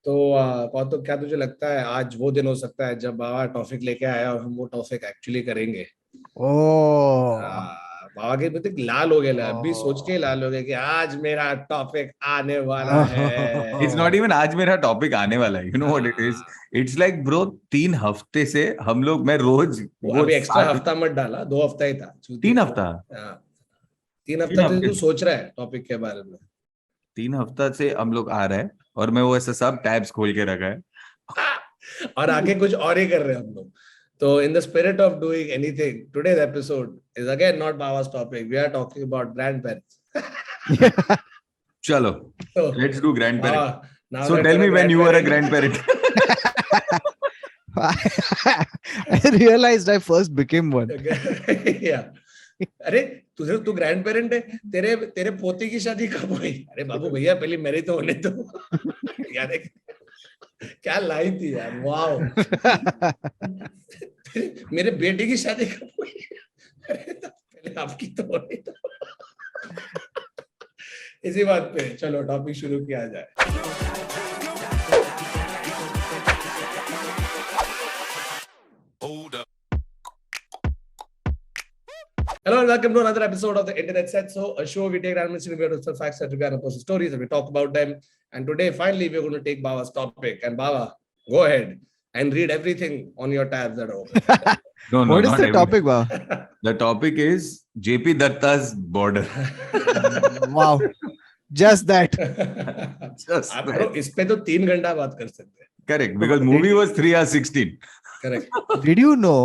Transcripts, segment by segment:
तो कौतुक, क्या तुझे लगता है आज वो दिन हो सकता है जब बाबा टॉपिक लेके आया और हम वो टॉपिक एक्चुअली करेंगे? Oh. बाबा के प्रति लाल हो गया, अभी सोच के लाल हो गया कि आज मेरा टॉपिक आने वाला है। It's not even आज मेरा टॉपिक आने वाला है. You know what it is? It's like bro, 3 हफ्ते से हम लोग, मैं रोज वो अभी एक्स्ट्रा हफ्ता मत डाला, 2 हफ्ता ही था। 3 हफ्ता 3 हफ्ता से तू सोच रहा है टॉपिक के बारे में। 3 हफ्ता से हम लोग आ रहे हैं और मैं वो ऐसा सब टैब्स खोल के रखा है और आगे कुछ और ही कर रहे हैं हम लोग। So in the spirit of doing anything, today's episode is again not Baba's topic. We are talking about grandparents. चलो, So, let's do grandparent. now So tell me when you were a grandparent. I realized I first became one. Yeah. अरे तू grandparent है, तेरे तेरे पोते की शादी कब हुई? अरे बाबू भैया पहले मेरी तो होने दो। यार क्या लाइन थी यार, वाओ। मेरे बेटे की शादी कब हुई? पहले आपकी तो होने दो। इसी बात पे चलो टॉपिक शुरू किया जाए। Hello and welcome to another episode of the Internet Set. So, a show we take random individual facts that regard personal stories and we talk about them. And today, finally, we're going to take Baba's topic. And Baba, go ahead and read everything on your tabs that are open. No, What is the topic, Baba? The topic is JP Datta's border. Wow. Just that. Just आप that. इस पे तो 3 घंटा बात कर सकते हैं। Correct, because movie was 3 hours 16. Correct. Did you know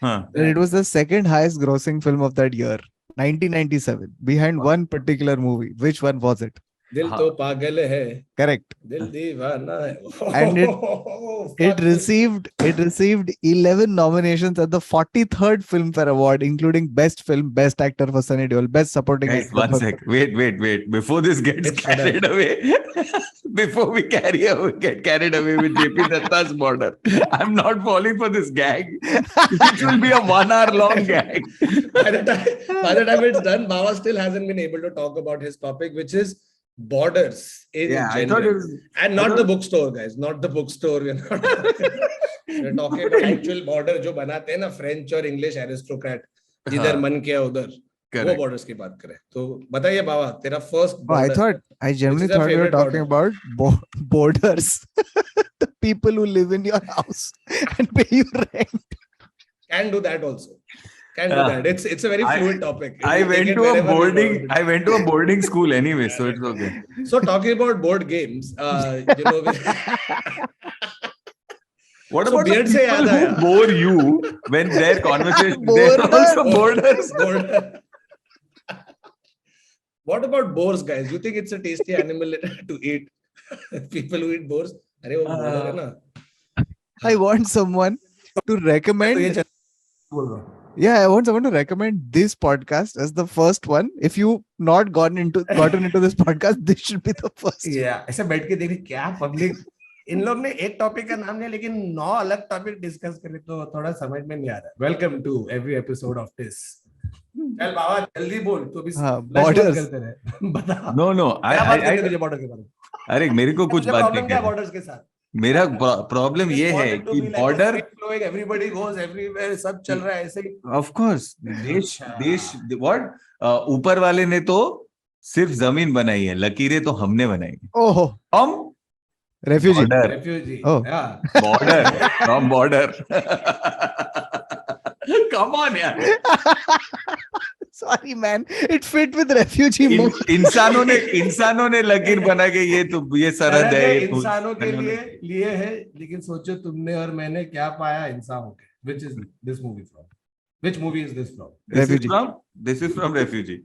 Huh. that it was the second highest grossing film of that year, 1997, behind one particular movie? Which one was it? दिल तो पागल है, Correct. दिल दीवाना है। And it received 11 nominations at the 43rd Filmfare Award, including Best Film, Best Actor for Sunny Deol, Best Supporting Guys, Actor. one sec. Wait. Before this gets carried away, before we get carried away with JP Datta's border, I'm not falling for this gag. It will be a 1 hour long gag. By the time it's done, Baba still hasn't been able to talk about his topic, which is borders in I general. thought it was, And not the bookstore, guys. Not the bookstore. We're talking about actual border जो बनाते हैं ना, French और English aristocrat, जिधर मन किया उधर, वो borders की बात करें। तो बताइए बाबा, तेरा first border. I genuinely thought you were talking about borders. The people who live in your house and pay you rent. Can do that also. Can do that. It's a very fluid topic. I went to a boarding school anyway, so it's okay. So talking about board games, you know, what about the people who bore you when their conversation? They're also boarders. What about boars, guys? You think it's a tasty animal to eat? People who eat boars? अरे वो bore है ना? I want someone to recommend. Yeah, I want someone to recommend this podcast as the first one. If you not gotten into this podcast, this should be the first. Yeah, ऐसे बैठ के देखिए क्या public, इन लोग ने एक topic का नाम लिया लेकिन 9 अलग टॉपिक डिस्कस करे तो थोड़ा समझ में नहीं आ रहा। Welcome to every episode of this. चल बाबा जल्दी बोल, तो भी बॉर्डर्स करते रहे। बता। No, I बॉर्डर के बारे में। अरे मेरे को कुछ बात नहीं है बॉर्डर्स के साथ। मेरा प्रॉब्लम ये है कि बॉर्डर, एवरीबॉडी गोज एवरीवेयर, सब चल रहा है ऐसे ही। ऑफ कोर्स देश व्हाट, ऊपर वाले ने तो सिर्फ जमीन बनाई है, लकीरें तो हमने बनाई है। ओहो, हम refugee border from border. Come on यार, sorry man, it fit with refugee more. इंसानों ने लकीर बना के ये सरहद है, इंसानों के लिए है, लेकिन सोचो तुमने और मैंने क्या पाया इंसानों के। Which is this movie from? Which movie is this from? This is from Refugee.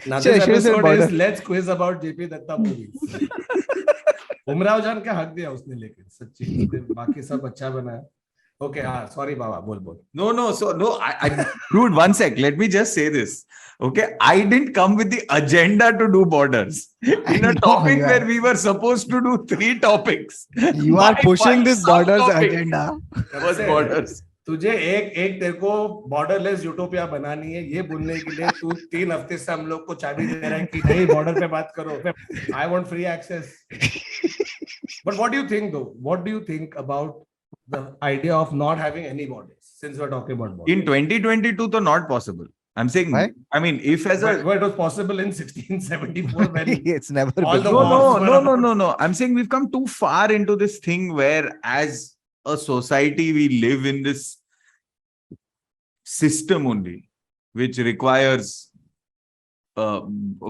Now this episode is let's quiz about JP Datta movies. Umrao जान का हक दिया उसने, लेकिन सच्ची बाकी सब अच्छा बनाया। Okay, sorry, Baba. Bol. No. Dude, one sec. Let me just say this. Okay, I didn't come with the agenda to do borders. In a topic where we were supposed to do 3 topics. You are pushing this borders agenda. Was borders. तुझे एक तेरे को borderless utopia बनानी है, ये बोलने के लिए तू 3 हफ्ते से हम लोग को चाबी दे रहा है कि नहीं बॉर्डर पे बात करो. I want free access. But what do you think though? What do you think about the idea of not having any borders since we are talking about borders? In 2022, तो not possible. I'm saying, Why? I mean, if as a Well, it was possible in 1674 when It's never all been. the no, wars were about- no. I'm saying we've come too far into this thing where, as a society, we live in this system only, which requires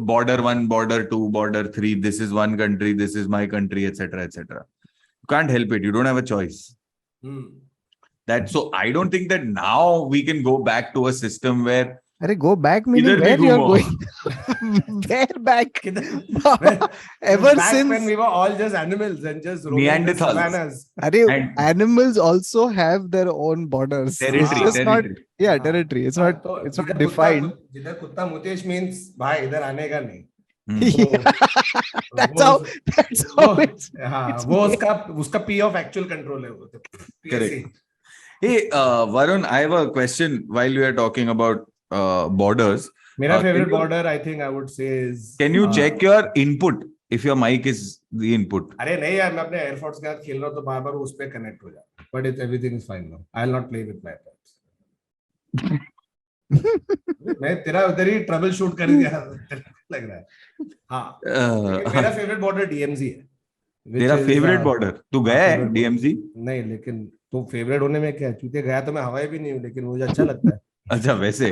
border 1, border 2, border 3. This is one country, this is my country, etc., etc. You can't help it. You don't have a choice. That so I don't think that now we can go back to a system where Arey, go back meaning Idhar bhi where you are ghumo. going? Where back? When- Ever back since when we were all just animals and just roaming the Neanderthals. savannas. Arey, And- animals also have their own borders. territory, It's just not, territory. yeah, territory. It's not, तो it's not जिधर defined. जिधर कुत्ता मुतेश means भाई इधर आने का नहीं. Yeah, that's how वो it's. हाँ it's वो made. उसका P of actual control है वो. Correct. Hey, Varun, I have a question while we are talking about borders. मेरा favorite can you- border I think I would say is. Can you check your input if your mic is the input? अरे नहीं यार मैं अपने air force के साथ खेल रहा हूँ तो बार बार उस पे कनेक्ट हो जाता है. But it's everything is fine now. I'll not play with my AirPods. मैं तेरा उधर ही ट्रबल शूट कर दिया लग रहा है. हाँ लेकिन मेरा फेवरेट बॉर्डर डीएमजी है. तेरा फेवरेट बॉर्डर तू गया है favorite डीएमजी? नहीं लेकिन तो फेवरेट होने में क्या है? चूते गया तो मैं हवाई भी नहीं हूँ लेकिन मुझे अच्छा लगता है. अच्छा वैसे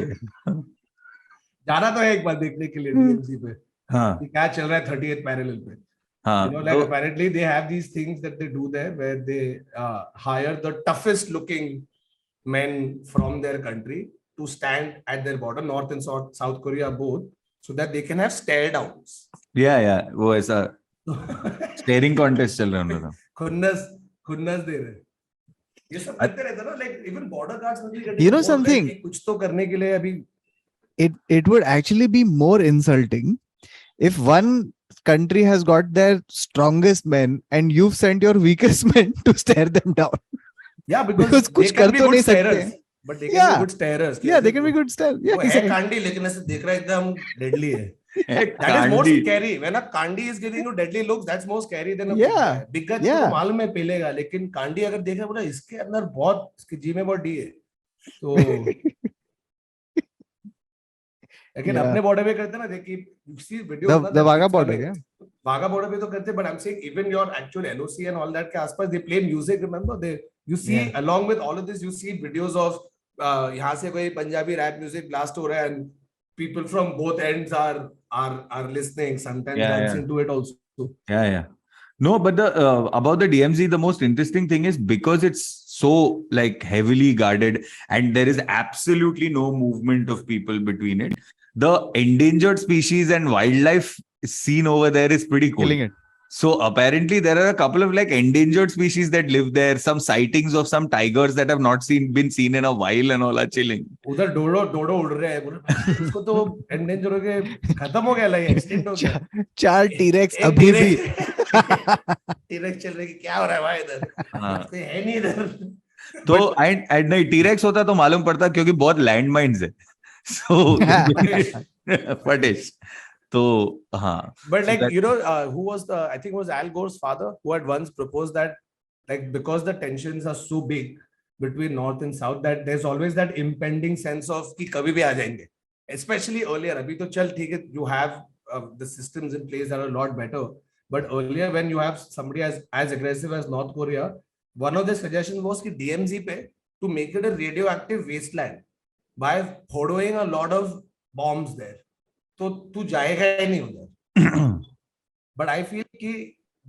जाना तो है एक बार देखने के लिए डीएमजी पे हाँ कि क्या चल रहा है 38th पैरेलल पे. हाँ You know, like तो apparently they have these things that they do there where they hire the toughest looking men from their country to stand at their border, North and South Korea both, so that they can have stare downs. या वो ऐसा steering contest चल रहा है उनका. खुन्नस दे रहे. ये सब करते रहते हैं ना, like even border guards में भी You know बोल रहे हैं something? कि कुछ तो करने के लिए अभी. It would actually be more insulting if one country has got their strongest men and you've sent your weakest men to stare them down. Yeah, because Because they कुछ can कर be तो good नहीं सकते. starers, but they can Yeah. be good starers. Yeah, they can be good stare. वो Yeah, है exactly. Kandi लेकिन ऐसे देख रहा है एकदम deadly है. That is more Kandi. scary. When a Kandi is giving you deadly looks, that's more scary than a Yeah, big guy. Big guy yeah. तो मालूम है पेलेगा, लेकिन कांडी अगर देखा बोला इसके अंदर बहुत इसके जी में बहुत डी है. तो लेकिन Yeah. अपने बॉर्डर पे करते ना देखिए you see videos The Wagah border, yeah. Wagah border पे तो करते, but I'm saying even your actual LOC and all that के आसपास they play music, remember they you see Yeah. along with all of this you see videos of यहाँ से कोई Punjabi rap music blast हो रहा है and people from both ends are listening, sometimes Yeah, dancing yeah. to it also. Yeah. No, but the about the DMZ, the most interesting thing is because it's so like heavily guarded and there is absolutely no movement of people between it. The endangered species and wildlife scene over there is pretty cool. Killing it. So apparently there are a couple of like endangered species that live there. Some sightings of some tigers that have not been seen in a while and all are chilling. उधर डोडो उड़ रहे हैं, बोले उसको तो endanger हो गए, खत्म हो गया, लाइक एक्सटेंड हो गया. 4 T-Rex एक अभी भी. T-Rex चल रही है कि क्या हो रहा है भाई इधर, हाँ. कोई है नहीं इधर. तो एंड नहीं टीरेक्स होता तो मालूम पड़ता क्योंकि बहुत लैंड माइन्स है. So फटिश. तो हाँ. But So like that- you know, who was the? I think it was Al Gore's father who had once proposed that, like because the tensions are so big between North and South, that there's always that impending sense of कि कभी भी आ जाएंगे. Especially earlier, अभी तो चल ठीक है, you have the systems in place that are a lot better. But earlier, when you have somebody as aggressive as North Korea, one of the suggestions was कि DMZ पे to make it a radioactive wasteland by following a lot of bombs there. तो तू जाएगा ही नहीं उधर. But I feel कि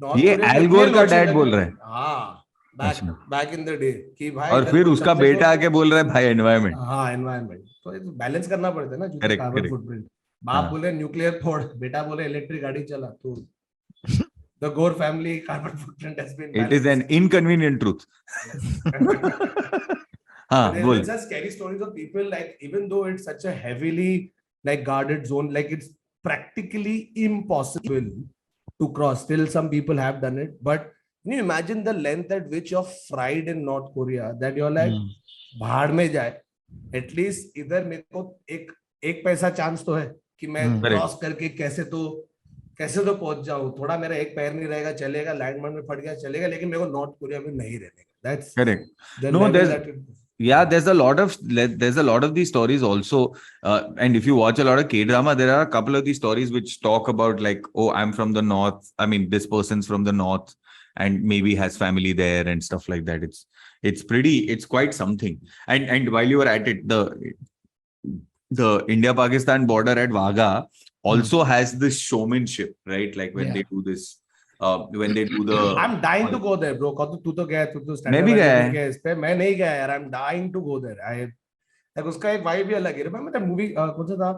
North ये Korea Al में Gore इतने का लोग dad चले बोल गए. रहा है. हाँ, अच्छा. back in the day कि भाई और इधर फिर तो उसका चलने बेटा को- आके बोल रहा है भाई एनवायरमेंट. हाँ एनवायरमेंट तो बैलेंस करना पड़ता है ना, जो Correct, कार्बन correct. फुटप्रिंट. बाप हाँ. बोले न्यूक्लियर फोड़, बेटा बोले इलेक्ट्रिक गाड़ी चला, तो the Gore family carbon footprint has been It is an inconvenient truth. हाँ But बोल. there's just scary stories of people, like even though it's such a heavily like guarded zone, like it's practically impossible to cross. Still, some people have done it. But can you imagine the length at which you're fried in North Korea? That you're like, भाड़ में जाए, at least इधर मेरे को एक पैसा chance तो है कि मैं Correct. क्रॉस करके कैसे तो पहुंच जाऊं. थोड़ा मेरा एक पैर नहीं रहेगा चलेगा, लैंडमाइन में फट गया चलेगा, लेकिन मेरे को नॉर्थ कोरिया में नहीं रहने का. That's Correct. The No, level that. yeah, there's a lot of these stories also. And if you watch a lot of K-drama, there are a couple of these stories which talk about like, oh, I'm from the north. I mean, this person's from the north and maybe has family there and stuff like that. It's quite something. And while you were at it, the India-Pakistan border at Wagah also has this showmanship, right? Like when they do this, when they do the. I'm dying to go there, bro. कौतुक तू तो गया, तू तो मैं भी stand गया up है. के इस पे. मैं नहीं गया यार. I'm dying to go there. I like उसका एक वाइब ही अलग है. Remember that movie कौन सा था,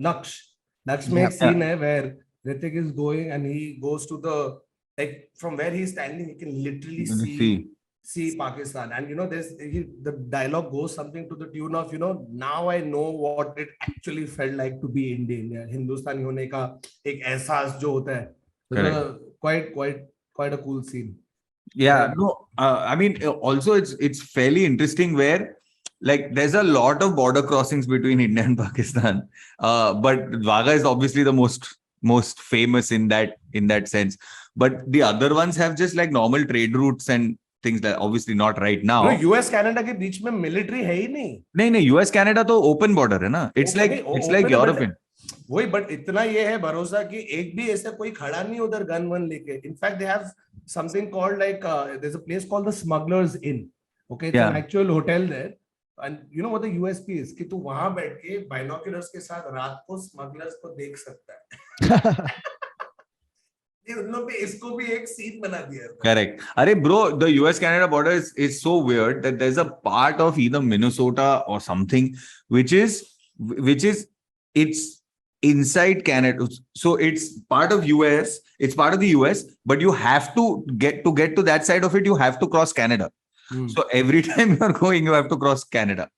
Naksh में एक scene है where Hrithik is going and he goes to the, like from where he's standing he can literally see Pakistan, and you know the dialogue goes something to the tune of, you know, now I know what it actually felt like to be Indian. हिंदुस्तानी होने का एक एहसास जो होता है. Quite a cool scene. Yeah, no, I mean, also it's fairly interesting where like there's a lot of border crossings between India and Pakistan, but Wagah is obviously the most famous in that sense. But the other ones have just like normal trade routes and things that obviously not right now. No, US Canada के बीच में military है ही नहीं. नहीं, US Canada तो open border है ना. It's like European. वही, but इतना ये है भरोसा कि एक भी ऐसा कोई खड़ा नहीं उधर गन वन लेके. In fact they have something called like there is a place called the smugglers inn. Okay, it's an actual hotel there, and you know what the USP is कि तू वहां बैठ के बाइनोक्यूलर्स के साथ रात को स्मगलर्स को देख सकता है. उन लोग ने इसको भी एक सीन बना दिया. Correct. अरे bro, the US-Canada border is so weird that there's a part of either Minnesota or something which is it's inside Canada. So it's part of US. It's part of the US, but you have to get to that side of it. You have to cross Canada. So every time you're going, you have to cross Canada.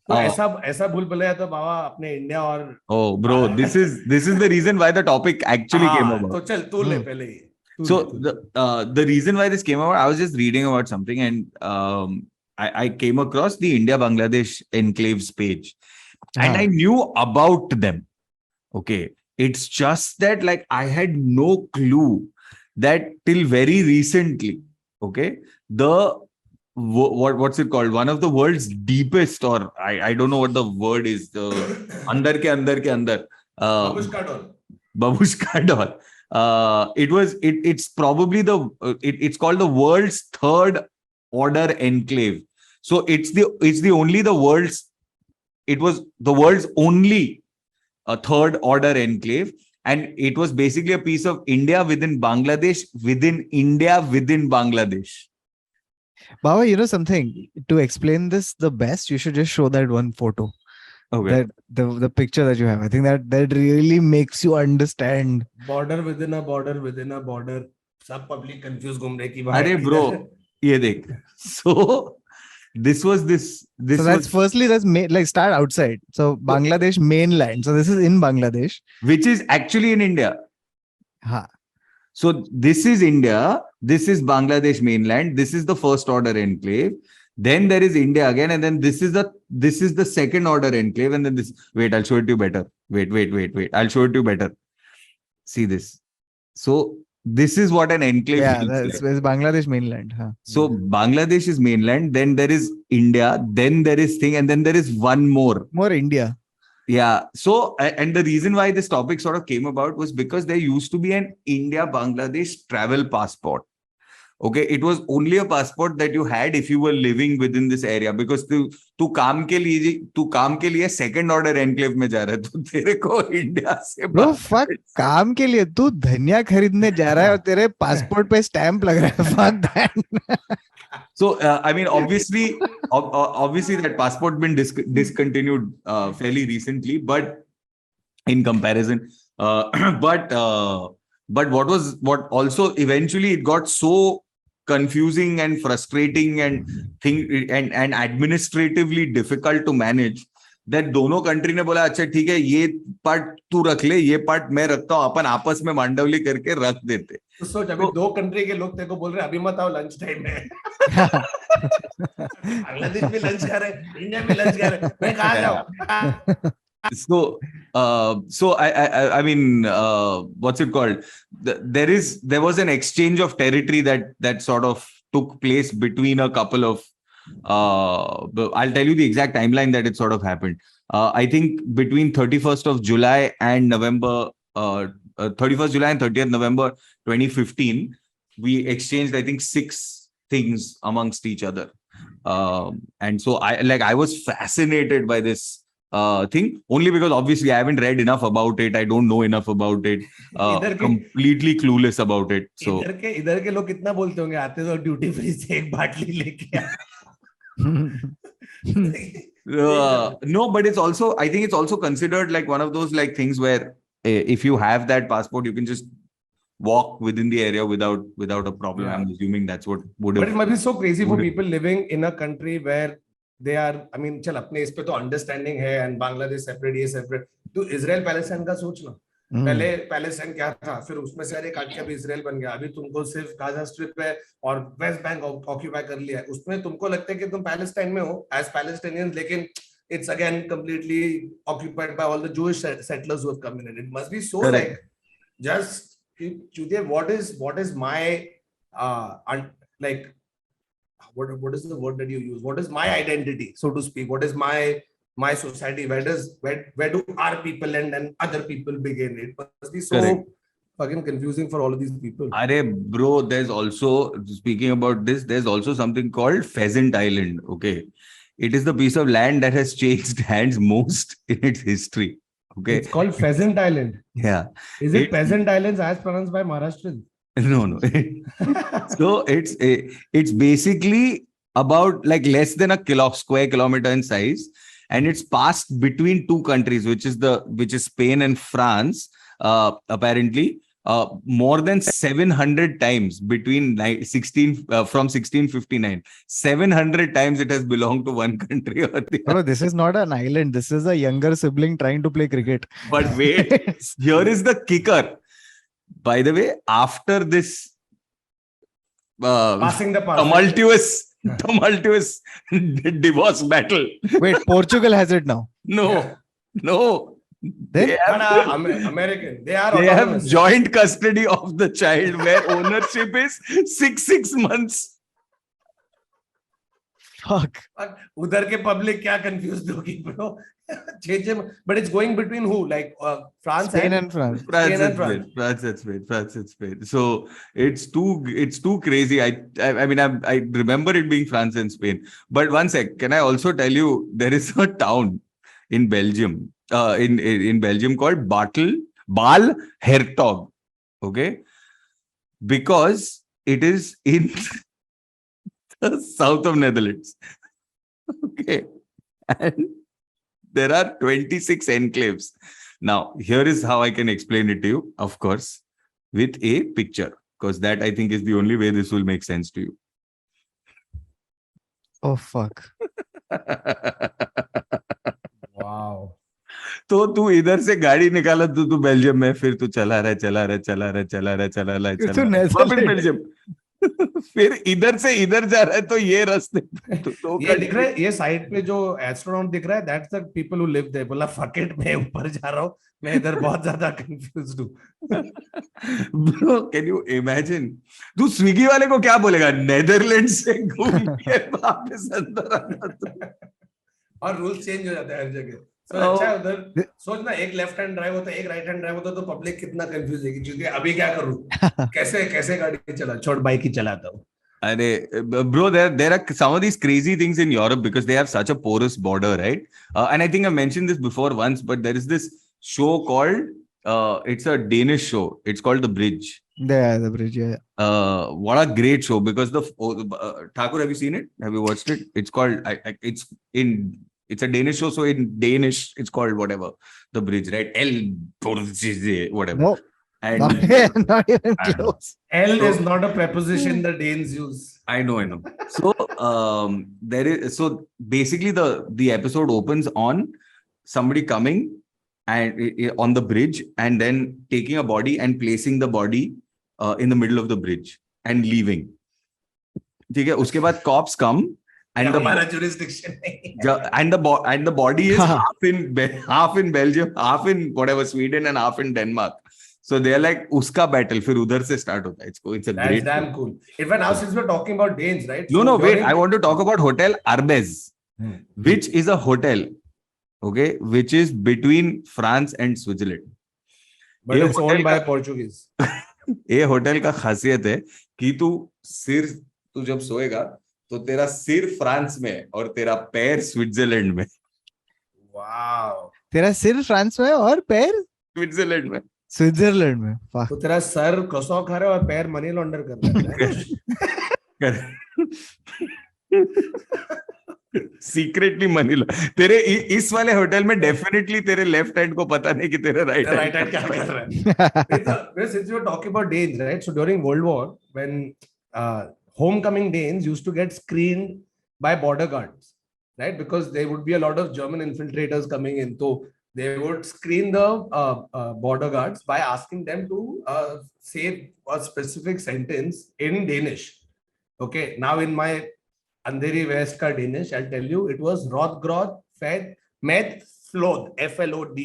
तो ऐसा भूल भुलैया तो बाबा अपने India और. Oh, bro, this is the reason why the topic actually came about. तो चल तू ले पहले ही. So the reason why this came about, I was just reading about something and I came across the India-Bangladesh enclaves page and I knew about them. Okay. It's just that like I had no clue that till very recently, okay, what's it called? One of the world's deepest, or I don't know what the word is, the andar ke andar. Babushka doll. It's probably it's called the world's third order enclave. So it was the world's only a third order enclave, and it was basically a piece of India within Bangladesh, within India, within Bangladesh. Baba, you know something, to explain this the best, you should just show that one photo. Okay. That the picture that you have, I think that really makes you understand. Border within a border within a border. सब public confused घूम रहे कि भाई. अरे bro, ये देख. So this was. So that's like start outside. So Bangladesh mainland. So this is in Bangladesh, which is actually in India. Ha. So this is India. This is Bangladesh mainland. This is the first order enclave. Then there is India again, and then this is the second order enclave, and then this. Wait, I'll show it to you better. Wait. I'll show it to you better. See this. So this is what an enclave is. Yeah, that's Bangladesh mainland. Huh? So Bangladesh is mainland. Then there is India. Then there is thing, and then there is one more. More India. Yeah. So, and the reason why this topic sort of came about was because there used to be an India-Bangladesh travel passport. Okay, it was only a passport that you had if you were living within this area, because तू काम के लिए second order enclave में जा रहा है, तो तेरे को इंडिया से. Bro, fuck, काम के लिए तू धनिया खरीदने जा रहा है और तेरे पासपोर्ट पे स्टैंप लग रहा है. Fuck that. So I mean, obviously that passport been discontinued fairly recently, but in comparison, but what also eventually it got so confusing and frustrating and administratively difficult to manage that दोनों country ने बोला अच्छा ठीक है ये part तू रख ले, ये पार्ट मैं रखता हूँ, अपन आपस में मांडवली करके रख देते. तो सोच अभी 2 कंट्री के लोग तेरे को बोल रहे हैं अभी मत आओ लंच टाइम में. बांग्लादेश में लंच कर रहे, इंडिया में लंच कर रहे, मैं कहाँ जाऊँ? So I mean, what's it called? There was an exchange of territory that sort of took place between a couple of. I'll tell you the exact timeline that it sort of happened. I think between 31st of July and November, 31st July and 30th November 2015, we exchanged I think 6 things amongst each other. And so I was fascinated by this thing only because obviously I haven't read enough about it. I don't know enough about it. Completely clueless about it. So इधर के लोग कितना बोलते होंगे आते तो duty free से एक बाटली लेके आ. No, but it's also, I think it's also considered like one of those like things where if you have that passport, you can just walk within the area without a problem. I'm assuming that's what would have. But it must be so crazy for people living in a country where they are, I mean, चल अपने इस पे तो understanding है and Bangladesh separate, ये separate. तो Israel Palestine का सोच ना. पहले पैलेस्टाइन क्या था, फिर उसमें से अरे काट के अभी इजराइल बन गया. अभी तुमको सिर्फ गाजा स्ट्रिप है और वेस्ट बैंक ऑक्यूपाई कर लिया है. उसमें तुमको लगता है कि तुम पैलेस्टाइन में हो एज पैलेस्टाइनियंस, लेकिन it's again completely occupied by all the Jewish settlers who have come in. And it must be so like just what is my like what is the word that you use? What is my identity, so to speak? What is my society? Where do our people end and other people begin? It must be so fucking confusing for all of these people. Arey bro, there's also, speaking about this, there's also something called Pheasant Island. Okay, it is the piece of land that has changed hands most in its history. Okay, it's called Pheasant Island. Yeah. Is it Peasant Islands as pronounced by Maharashtrians? No. So it's basically about like less than a square kilometer in size, and it's passed between 2 countries, which is Spain and France. Apparently, more than 700 times between from 1659. 700 times it has belonged to one country or the other. Bro, this is not an island. This is a younger sibling trying to play cricket. But wait, here is the kicker. By the way, after this passing the tumultuous divorce battle. Wait, Portugal has it now? No. They are American. They have joint custody of the child where ownership is 6 months. Fuck. उधर के public क्या confused होगी bro? But it's going between who? Like France and France. France and Spain. So it's too crazy. I mean I remember it being France and Spain. But one sec, can I also tell you there is a town in Belgium, in Belgium called Bal Hertog. Okay, because it is in the south of Netherlands. Okay, and there are 26 enclaves. Now, here is how I can explain it to you, of course, with a picture, because that I think is the only way this will make sense to you. Oh, fuck. Wow. तो तू इधर से गाड़ी निकाला, तू Belgium में, फिर तू चला रहा बेल्जियम, फिर इधर से इधर जा रहा है, तो ये रास्ते तो ये दिख रहा है, ये साइड पे जो एस्ट्रोनॉट दिख रहा है, that's the people who live there. बोला फक इट, मैं ऊपर जा रहा हूँ, मैं इधर बहुत ज्यादा कंफ्यूज्ड हूँ. Bro, can you imagine? तू स्विगी वाले को क्या बोलेगा? नेदरलैंड से घूम के वापस अंदर आना. और रूल्स चेंज हो जाते हैं हर जगह. So, अच्छा उधर सोचना, एक लेफ्ट हैंड ड्राइव होता है, एक राइट हैंड ड्राइव होता है, तो पब्लिक कितना कंफ्यूज है कि अभी क्या करूं, कैसे गाड़ी चला, छोड़ बाइक ही चलाता हूं. Bro, there are some of these crazy things in Europe because they have such a porous border, right? And I think I mentioned this before once, but there is this show called it's a Danish show. It's called The Bridge. Yeah, The Bridge. Yeah. What a great show, because Thakur, have you seen it? Have you watched it? It's called it's a Danish show, so in Danish it's called whatever, The Bridge, right? Whatever. No. And not even close. L is not a preposition the Danes use. I know. So basically the episode opens on somebody coming and on the bridge and then taking a body and placing the body in the middle of the bridge and leaving. ठीक है, उसके बाद cops come and हमारा jurisdiction नहीं है. and the body is half in Belgium, half in whatever Sweden and half in Denmark. So they're like उसका battle फिर उधर से start होता है. It's a That's great damn cool. In fact, now since we're talking about Danes, right? No, So no, wait. during- I want to talk about Hotel Arbez, which is a hotel, okay, which is between France and Switzerland. But ये it's hotel owned by का- Portuguese. ये hotel का खासियत है कि तू जब सोएगा तो तेरा सिर फ्रांस में और तेरा पैर स्विट्जरलैंड में. Wow. तेरा सिर फ्रांस में और पैर स्विट्जरलैंड में. स्विट्जरलैंड में. वाह. तो तेरा सर क्रॉसॉ खा रहा है और पैर मनी लॉन्डर कर रहा है. सीक्रेटली मनी तेरे इस वाले होटल में डेफिनेटली तेरे लेफ्ट हैंड को पता नहीं कि तेरे राइट हैंड क्या कर रहा है. Since you were talking about Danes, right? So during World War, when homecoming Danes used to get screened by border guards, right? Because there would be a lot of German infiltrators coming in. So they would screen the border guards by asking them to say a specific sentence in Danish. Okay, now in my Andheri West ka Danish, I'll tell you, it was Rodgrod Fed Med Flod, Flode.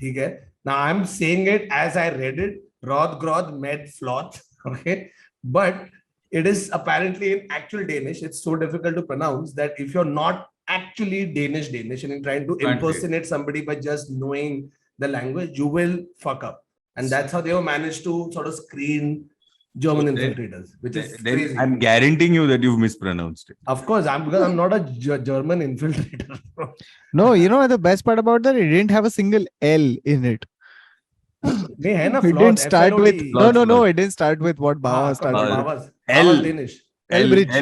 Okay? Now I'm saying it as I read it, Rodgrod Med Flod. Okay, but it is apparently in actual Danish. It's so difficult to pronounce that if you're not actually Danish and you're trying to impersonate somebody by just knowing the language, you will fuck up. And that's how they were managed to sort of screen German infiltrators, which is crazy. I'm guaranteeing you that you've mispronounced it. Of course, because I'm not a German infiltrator. No, you know the best part about that? It didn't have a single L in it. They है ना It Flod, didn't start with Flod. no. It didn't start with what Bava started with. Baba's L Danish. L bridge.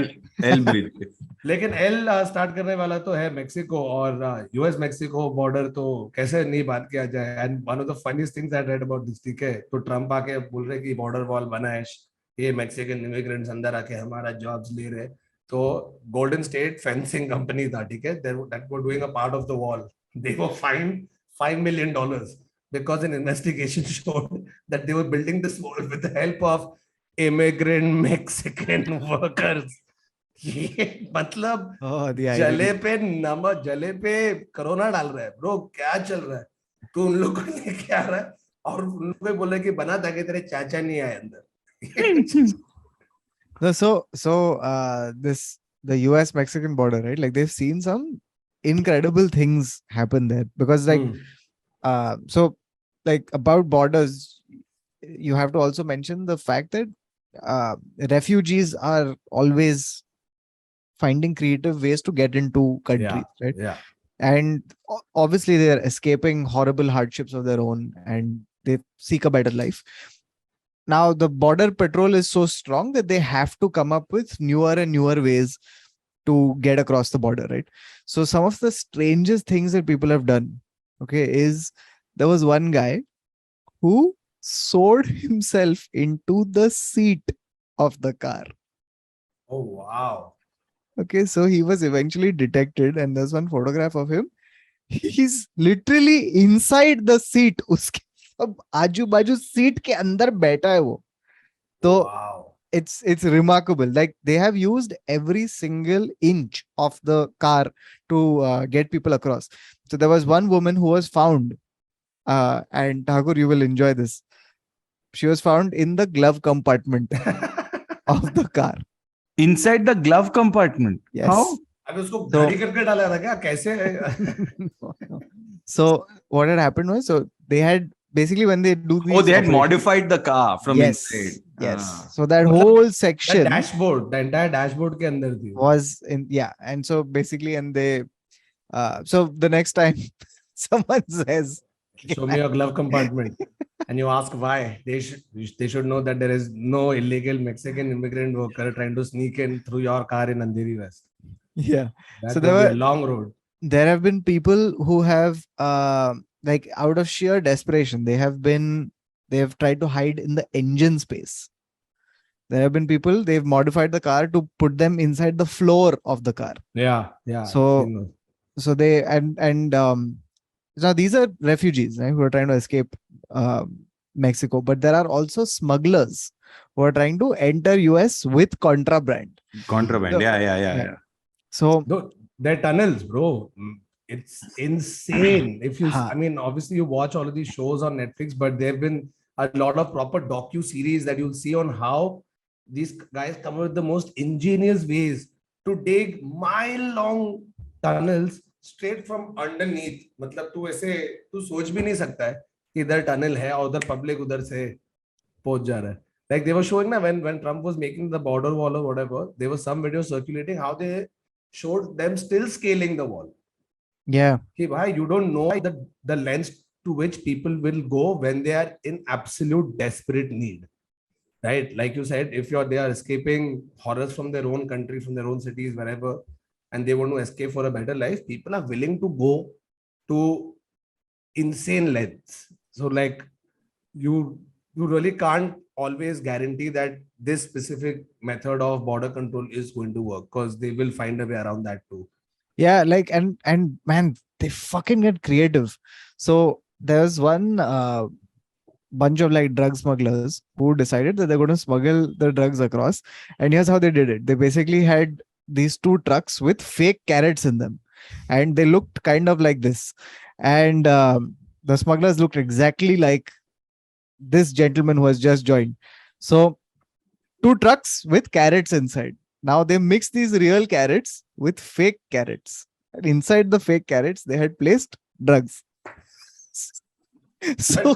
L bridge. लेकिन L start करने वाला तो है Mexico और US Mexico border तो कैसे नहीं बात किया जाए. And one of the funniest things I read about this, ठीक है, तो ट्रम्प आके बोल रहे कि बॉर्डर वॉल बना है, ये मेक्सिकन इमिग्रेंट्स अंदर आके हमारा जॉब्स ले रहे. तो गोल्डन स्टेट फेंसिंग कंपनी था, ठीक है, that were doing a part of the wall. They were find $5 million because an investigation showed that they were building this wall with the help of immigrant Mexican workers. ये मतलब जले पे corona डाल रहा है ब्रो. क्या चल रहा है? तू उन लोग को लेके आ रहा है और उन लोग को बोल रहा है कि बना ताकि तेरे चाचा नहीं आए अंदर. This the US Mexican border, right? Like they've seen some incredible things happen there because so like about borders, you have to also mention the fact that refugees are always finding creative ways to get into countries, right? Yeah. And obviously they are escaping horrible hardships of their own and they seek a better life. Now the border patrol is so strong that they have to come up with newer and newer ways to get across the border, right? So some of the strangest things that people have done, okay, is there was one guy who sewed himself into the seat of the car. Oh wow. Okay, so he was eventually detected and there's one photograph of him. He's literally inside the seat. उसके सब आजू बाजू seat के अंदर बैठा है वो. So wow. It's remarkable. Like they have used every single inch of the car to get people across. So there was one woman who was found, and Thakur, you will enjoy this. She was found in the glove compartment of the car. Inside the glove compartment. Yes. How? अबे उसको गाड़ी करके डाला था क्या? कैसे? So what had happened was, so they had basically when they do these They had modified the car from inside. Yes. So that whole section the dashboard, the entire dashboard के अंदर थी. was in, and so basically, and they so the next time someone says, show me your glove compartment, and you ask why, they should know that there is no illegal Mexican immigrant worker trying to sneak in through your car in Andheri West. Yeah. That So would there be were a long road. There have been people who have like out of sheer desperation, they have tried to hide in the engine space. There have been people, they've modified the car to put them inside the floor of the car. Yeah. So they and now these are refugees, right, who are trying to escape Mexico, but there are also smugglers who are trying to enter US with contraband. Contraband. So- Yeah. So No, they're tunnels, bro. It's insane. If you, Ha. I mean, obviously you watch all of these shows on Netflix, but there have been a lot of proper docu-series that you'll see on how these guys come up with the most ingenious ways to dig mile-long tunnels straight from underneath. मतलब तू ऐसे तू सोच भी नहीं सकता है कि इधर टनल है और उधर पब्लिक उधर से पहुंच जा रहा है. Like they were showing ना when Trump was making the border wall or whatever, there was some video circulating how they showed them still scaling the wall. yeah, Hey, bhai, you don't know the lengths to which people will go when they are in absolute desperate need. Right? Like you said, if they are escaping horrors from their own country, from their own cities, wherever, and they want to escape for a better life, people are willing to go to insane lengths. So, like, you really can't always guarantee that this specific method of border control is going to work, because they will find a way around that too. yeah, like and man, they fucking get creative. So there's one bunch of like drug smugglers who decided that they're going to smuggle the drugs across, and here's how they did it. They basically had these two trucks with fake carrots in them, and they looked kind of like this, and the smugglers looked exactly like this gentleman who has just joined. So two trucks with carrots inside. Now they mix these real carrots with fake carrots, and inside the fake carrots they had placed drugs. So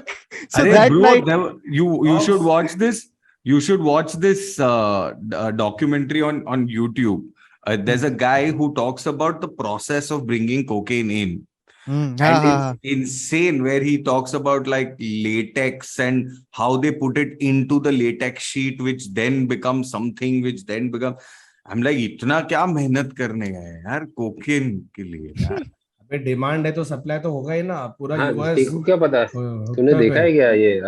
Arey, that bro, night, you should watch this. You should watch this documentary on YouTube. There's a guy who talks about the process of bringing cocaine in. And it's insane, where he talks about like latex and how they put it into the latex sheet, which then becomes something, which then becomes. I'm like, इतना क्या मेहनत करने गए यार cocaine के लिए यार. अबे डिमांड है तो सप्लाई तो होगा ही ना. पूरा हाँ, यूएस तेरे को क्या पता, तूने उत्तर देखा पे. है क्या ये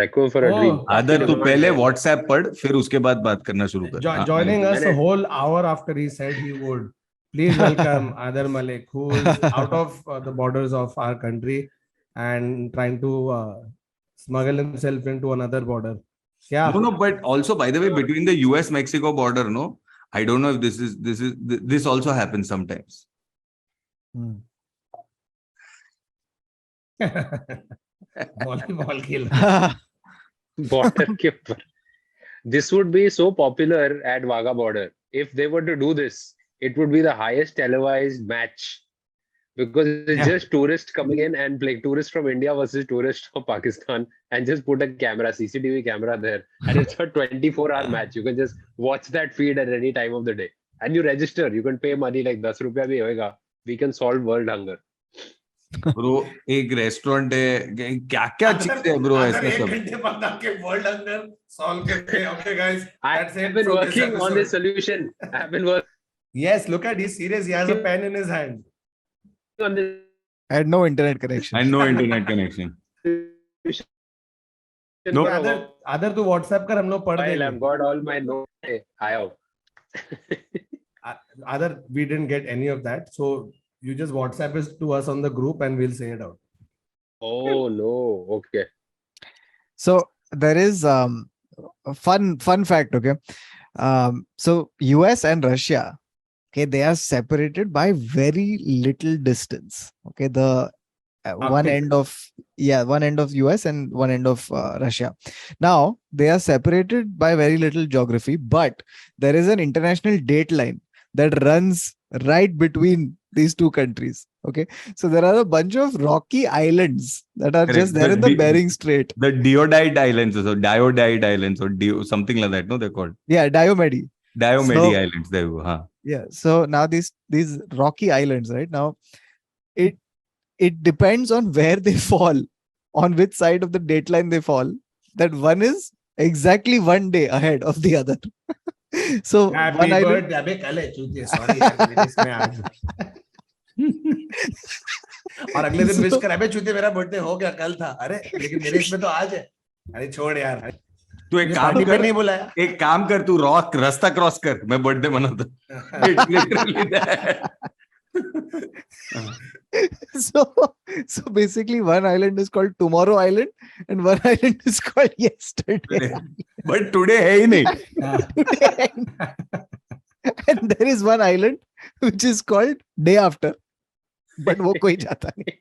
रेक्विएम फॉर अ Oh, ड्रीम? आदर तू पहले WhatsApp पढ़, फिर उसके बाद बात करना शुरू कर. हाँ, joining us a मैंने whole hour after he said he would. Please welcome Aadar Malik, who is out of the borders of our country and trying to smuggle himself into another border. No, Yeah. no, but also, by the way, between the US-Mexico border, no, I don't know if this also happens sometimes. Volleyball खेल. border के ऊपर. This would be so popular at Wagah border. If they were to do this, it would be the highest televised match, because it's Yeah. just tourists coming in and playing tourists from India versus tourists from Pakistan, and just put a camera, CCTV camera there, and it's a 24-hour match. You can just watch that feed at any time of the day, and you register. You can pay money like 10 rupiya bhi hoega. We can solve world hunger. Bro एक restaurant है, क्या क्या चीज है bro ऐसा सब. घंटे बाद आके वर्ल्ड हंगर सॉल्व करते हैं. Okay guys, that's I've it been from this working on this episode. solution. I've been working Yes, look at, he's serious. He has a pen in his hand. on this I had no internet connection. And no internet connection. solution. No. for a other तू WhatsApp कर, हम लोग पढ़ while. देंगे. I've got all my notes. Hey, आया हूँ. Other, we didn't get any of that, so you just WhatsApp it to us on the group and we'll say it out. Oh no. Okay. So there is a fun fact. Okay, so US and Russia, okay, they are separated by very little distance. Okay, the one Arctic. end of US and one end of Russia. Now they are separated by very little geography, but there is an international date line that runs right between these two countries. Okay, so there are a bunch of rocky islands that are Correct. just there in the Bering Strait. The Diodide Islands, or Diodide Islands, or something like that. No, they're called Yeah, Diomede. Diomede So- Islands. There you go. Huh. Yeah, so now these rocky islands, right now, it depends on where they fall, on which side of the dateline they fall. That one is exactly one day ahead of the other. So Happy one island, birthday. अबे कल है चूतिया. Sorry यार, मेरे इसमें आज. और अगले दिन विश कर, अबे चूतिया मेरा बर्थडे हो गया, कल था. अरे लेकिन मेरे इसमें तो आज है. अरे छोड़ यार. तू एक मुझे काम पार्टी पे कर, नहीं बुलाया. एक काम कर, तू रास्ता क्रॉस कर, मैं बर्थडे मनाता. It's literally that. So basically, one island is called Tomorrow Island, and one island is called Yesterday. But today है ही नहीं. Today. And there is one island which is called Day After, but वो कोई जाता नहीं.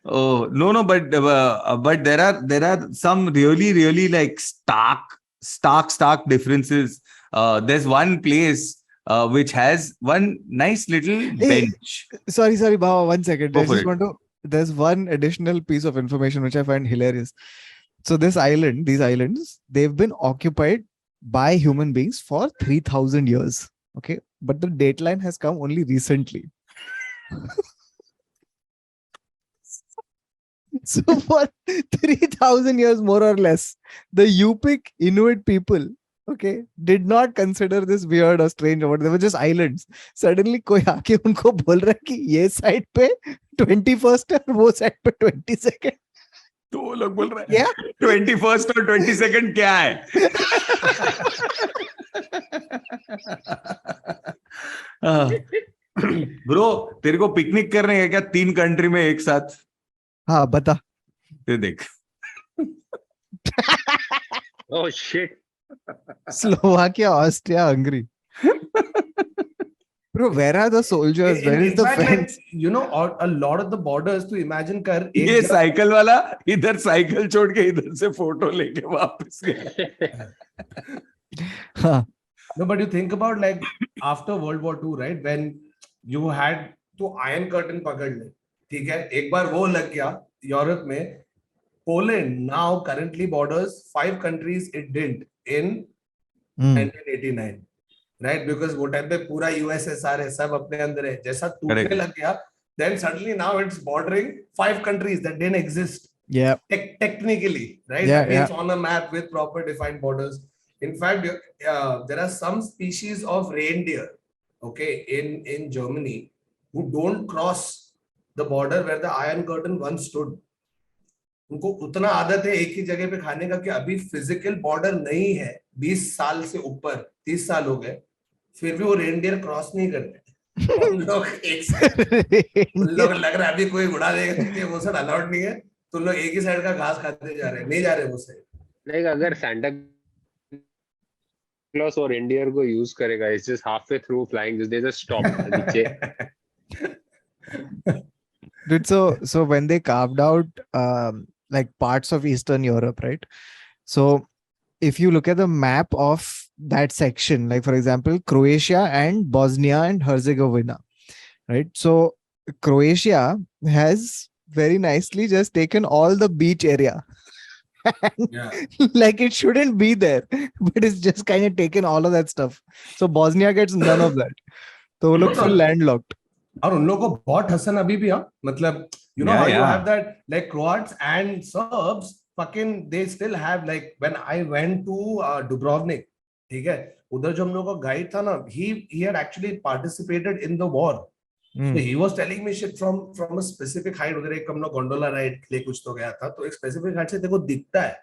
Oh no, but there are some really like stark differences. There's one place which has one nice little bench. Sorry, Baba, 1 second. Go I for just it. want to. There's one additional piece of information which I find hilarious. So these islands, they've been occupied by human beings for 3,000 years. Okay, but the dateline has come only recently. So for 3,000 years, more or less, the Yupik Inuit people, okay, did not consider this weird or strange or whatever. They were just islands. Suddenly कोई आके उनको बोल रहा है कि ये side पे 21st है और वो साइड पे 22nd. तो वो लोग बोल रहे हैं Yeah. 21st और 22nd क्या है? ब्रो, तेरे को पिकनिक करने है क्या 3 कंट्री में एक साथ? हाँ बता. ये देख. Oh shit. Slovakia, Austria, Hungary. Bro, where are the soldiers? Where is In the fact, like, fence? you know, a lot of the borders to imagine कर ये साइकिल वाला इधर साइकिल छोड़ के इधर से फोटो लेके वापस गया. हाँ. No, but you think about like after World War II, right? When you had to Iron Curtain पकड़ ले, ठीक है? एक बार वो लग गया यूरोप में. Poland now currently borders 5 countries it didn't in 1989, right? Because वो टाइम पे पूरा USSR है, सब अपने अंदर है. जैसा टूटने लग गया, then suddenly now it's bordering 5 countries that didn't exist. Yeah. Technically, right? Yeah, That means on a map with proper defined borders. In fact, there are some species of reindeer, okay, in Germany, who don't cross the border where the Iron Curtain once stood. उनको उतना आदत है एक ही जगह पे खाने का कि अभी फिजिकल बॉर्डर नहीं है. 20 साल से ऊपर 30 साल हो गए, फिर भी वो रेनडियर क्रॉस नहीं करते. उन लोग लग रहा है अभी कोई उड़ा देगा कि वो सब अलाउड नहीं है, तो लोग एक ही साइड का घास खाते जा रहे हैं, नहीं जा रहे वो साइड. Like अगर Santa Claus और reindeer को use करेगा, it's just halfway through flying, they just stop नीचे. Dude, so when they carved out like parts of Eastern Europe, right? So if you look at the map of that section, like for example, Croatia and Bosnia and Herzegovina, right? So Croatia has very nicely just taken all the beach area. Yeah. Like it shouldn't be there, but it's just kind of taken all of that stuff. So Bosnia gets none of that. So look full landlocked. और उन लोगों को बहुत हसन अभी भी. हाँ, मतलब you know how you have that like Croats and Serbs fucking they still have like when I went to Dubrovnik, ठीक है, उधर जो हम लोगों का गाइड था ना, he had actually participated in the war. So he was telling me shit from a specific height. उधर एक हम लोग गोंडोला राइड के लिए कुछ तो गया था, तो एक स्पेसिफिक हाइट से देखो दिखता है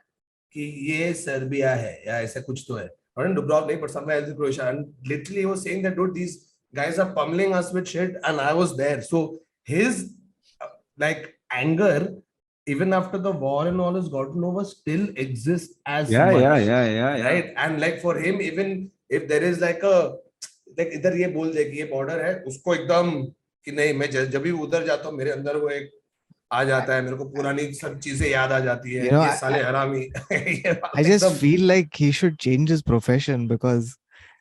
कि ये सर्बिया है या ऐसा कुछ तो है. Not in Dubrovnik, but somewhere else in Croatia. And literally he was saying that dude, these guys are pummeling us with shit, and I was there. So his like anger, even after the war and all has gotten over, still exists as much. Yeah. Right? And like for him, even if there is like a like इधर ये बोल दे कि ये border है, उसको एकदम कि नहीं, मैं जब भी उधर जाता हूँ मेरे अंदर वो एक आ जाता है, मेरे को पुरानी सब चीजें याद आ जाती है. ये साले हरामी. I just feel like he should change his profession, because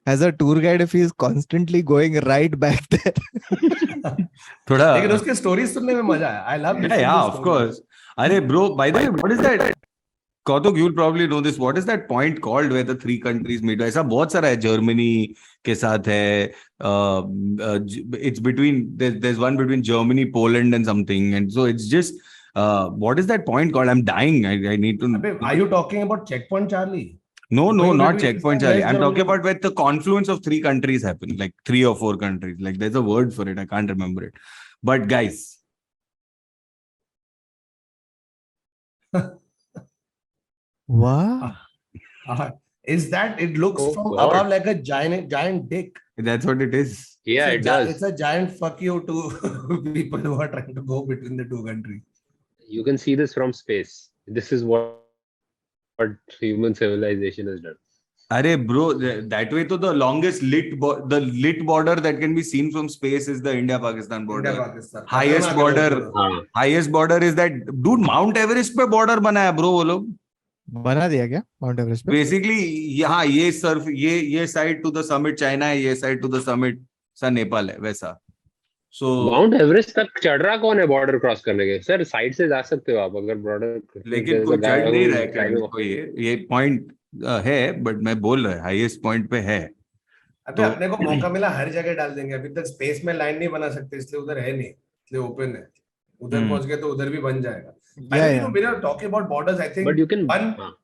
as a tour guide, if he is constantly going right back there. थोड़ा. लेकिन उसके स्टोरीज सुनने में मजा आया. I love. Yeah, of course. अरे bro, by the way, what is that? Kautuk, you'll probably know this. What is that point called where the 3 countries meet? ऐसा बहुत सारा है. Germany के साथ है. It's between there's one between Germany, Poland, and something. And so it's just what is that point called? I'm dying. I need to. Are you talking about Checkpoint Charlie? No, not Checkpoint Charlie. I'm talking about where the confluence of 3 countries happen, like 3 or 4 countries. Like there's a word for it. I can't remember it. But guys. Wow. is that it looks Oh, from God. above like a giant dick. That's what it is. Yeah, it It's does. a giant fuck you to people who are trying to go between the two countries. You can see this from space. This is what human civilization has done. Arey bro, that way to the longest the lit border that can be seen from space is the India-Pakistan border. India-Pakistan. Highest खतरनाक है border, वो पूरा. highest border is that dude. Mount Everest पे border बना है bro वो लोग. बना दिया क्या माउंट एवरेस्ट पे? Basically यहाँ ये सर्फ ये side to the summit China है, ये side to the summit सा नेपाल है वैसा. So माउंट एवरेस्ट तक चढ़ रहा कौन है बॉर्डर क्रॉस करने के? सर साइड से जा सकते हो आप अगर बॉर्डर. लेकिन कोई चढ़ नहीं रहा है क्लाइमेट को. ये पॉइंट है बट मैं बोल रहा है हाईएस्ट पॉइंट पे है. अबे अपने को मौका मिला हर जगह डाल देंगे. अभी तक स्पेस में लाइन नहीं बना सकते इसलिए उधर है नहीं, इसलिए ओपन है. उधर पहुंच गए तो उधर भी बन जाएगा. I think, you know, when you're talking about borders, I think But you can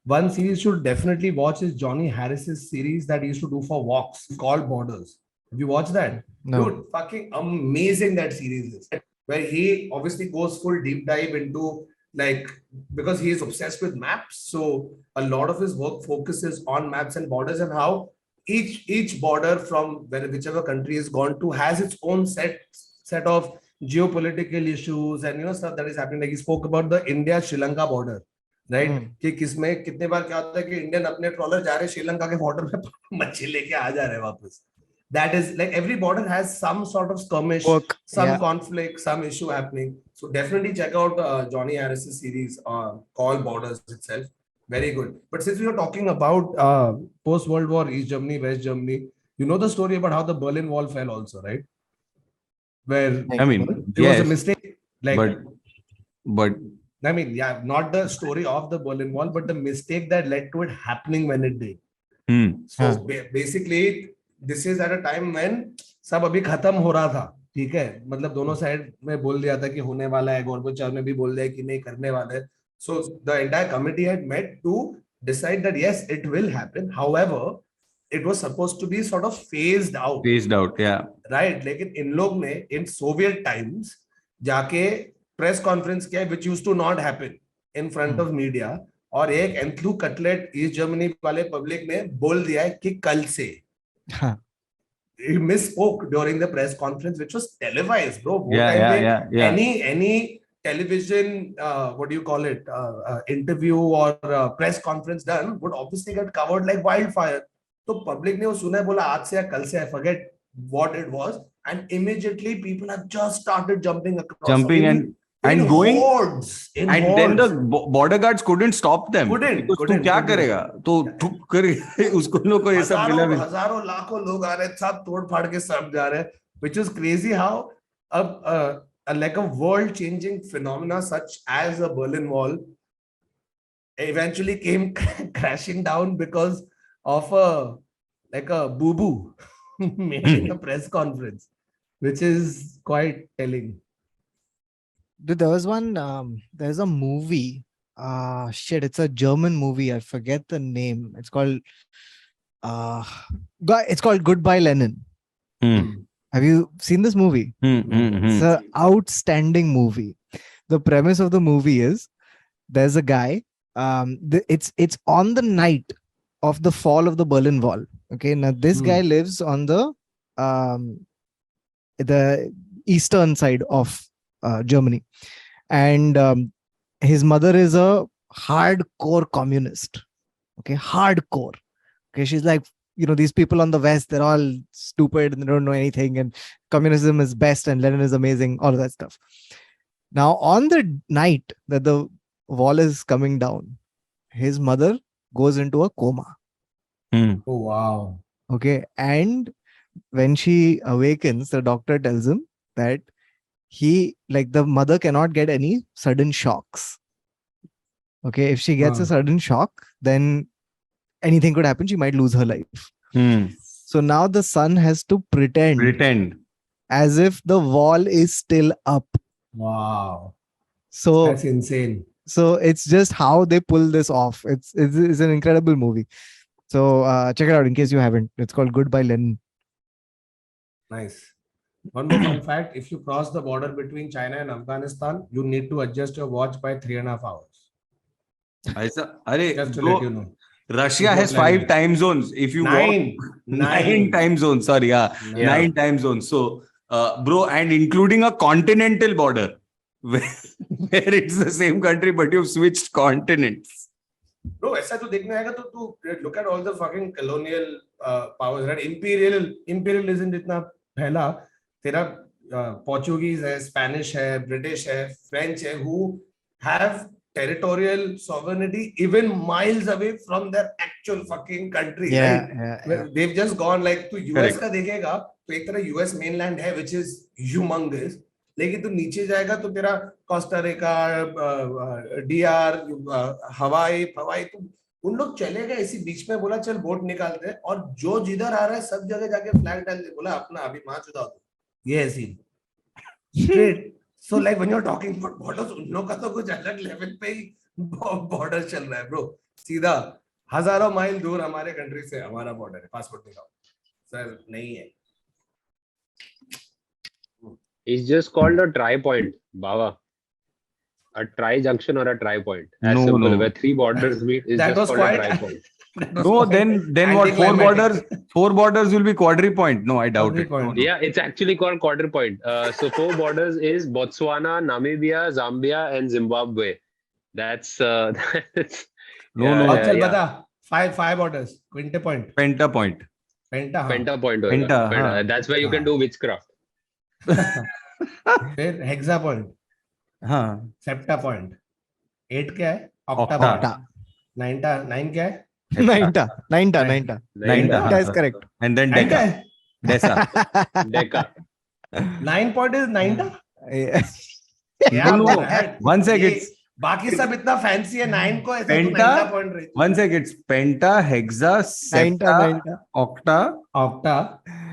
one series you should definitely watch is Johnny Harris's series that he used to do for walks called Borders. Have you watched that? No. Dude, fucking amazing that series is. Where he obviously goes full deep dive into, like, because he is obsessed with maps, so a lot of his work focuses on maps and borders and how each border from whichever country is gone to has its own set of geopolitical issues and stuff that is happening. Like he spoke about the India Sri Lanka border, right? कि किसमें कितने बार क्या होता है कि Indian अपने trawler जा रहे हैं श्रीलंका के बॉर्डर में मच्छी लेके आ जा रहे हैं वापस. That is like every border has some sort of skirmish, some conflict, some issue happening. So definitely check out Johnny Harris's series called Borders itself. Very good. But since we are talking about post-World War, East Germany, West Germany, you know the story about how the Berlin Wall fell also, right? Where I mean, it was a mistake. Like, but I mean, yeah, not the story of the Berlin Wall, but the mistake that led to it happening when it did. So basically, this is at a time when सब अभी खत्म हो रहा था, ठीक है, मतलब दोनों साइड में बोल दिया था कि होने वाला है, गोरबेचोव ने भी बोल दिया कि नहीं करने वाला है. So the entire committee had met to decide that yes, it will happen. However, it was supposed to be sort of phased out. Phased out, yeah. Right. लेकिन इन लोग ने in Soviet times जाके press conference किया, which used to not happen in front of media, और एक एंथलू cutlet east Germany वाले public ने बोल दिया है कि कल से. He misspoke during the press conference, which was televised, bro. Yeah. Any television, what do you call it, interview or press conference done would obviously get covered like wildfire. So public ne wo suna hai, bola aaj se ya kal se, I forget what it was, and immediately people have just started jumping across. And going hordes, and hordes. Then the border guards couldn't stop them. Couldn't. तू क्या करेगा? तो ठुक कर उसको लोग को ये सब मिला. हजारों लाखों लोग आ रहे हैं, सब तोड़ फाड़ के सब जा रहे हैं, which is crazy how like a world changing phenomena such as a Berlin Wall eventually came crashing down because of a boo-boo made in a press conference, which is quite telling. Dude, there was one, there's a movie. It's a German movie. I forget the name. It's called Goodbye Lenin. Have you seen this movie? It's an outstanding movie. The premise of the movie is there's a guy. It's on the night of the fall of the Berlin Wall. Okay, now this guy lives on the eastern side of Germany, and his mother is a hardcore communist. Okay, hardcore. Okay, she's like, these people on the West, they're all stupid and they don't know anything, and communism is best and Lenin is amazing, all of that stuff. Now, on the night that the wall is coming down, his mother goes into a coma. Oh, wow. Okay, and when she awakens, the doctor tells him that the mother cannot get any sudden shocks. Okay, if she gets a sudden shock, then anything could happen. She might lose her life. So now the son has to pretend as if the wall is still up. Wow. So that's insane. So it's just how they pull this off. It's an incredible movie. So check it out in case you haven't. It's called Goodbye Lenin. Nice. One more fun fact: if you cross the border between China and Afghanistan, you need to adjust your watch by 3.5 hours. ऐसा, अरे just to let you know. Russia has 5 time zones. If you Nine. walk 9 time zones. Sorry, yeah. Yeah. 9 time zones. So, bro, and including a continental border where it's the same country, but you've switched continents. Bro, ऐसा तो देखने आएगा तो तू look at all the fucking colonial powers, right? Imperialism जितना फैला, तेरा Portuguese है, Spanish है, British है, French है, who have territorial sovereignty even miles away from their actual fucking country, right? They've just gone like, तो US का देखेगा तो एक तरह US mainland है which is humongous, लेकिन तू नीचे जाएगा तो तेरा कोस्टारिका, DR, हवाई तो उन लोग चले गए इसी बीच में, बोला चल बोट निकालते हैं, और जो जिधर आ रहा है सब जगह जाके फ्लैग डाल दे, बोला अपना अभी मार चुदा हो, ये है scene straight. So like when you're talking about borders, उन लोग का तो कुछ अलग लेवल पे ही बॉर्डर चल रहा है ब्रो. सीधा हजारों माइल दूर हमारे कंट्री से हमारा बॉर्डर है. पासपोर्ट दिखाओ सर, नहीं है. It's just called a tri-point, Baba. A tri-junction or a tri-point. As No, simple. no. Where 3 borders meet is That just was called a quite- tri-point. No, then what? 4 borders will be quadri-point. No, I doubt it. Quadri-point. No. Yeah, it's actually called quarter-point. So 4 borders is Botswana, Namibia, Zambia, and Zimbabwe. That's that's No, no. और चल yeah. बता, five borders, Quinte point, Penta point. Penta, हाँ. Penta point. Penta, Penta. हाँ. That's where you can do witchcraft. फिर hexa point, हाँ. septa point, 8 क्या है? Octa. point, 9 क्या है? Ninta. Ninta. That is correct. And then 9 क्या Deca. है? Desa. Deca. 9 point is 9 Yeah. क्या No, बोला है? One sec, ये it's बाकी सब इतना फैंसी है, 9 को ऐसे तो Penta? 9 point रही. one sec, it's penta, hexa, septa, Ninta. octa, Octa,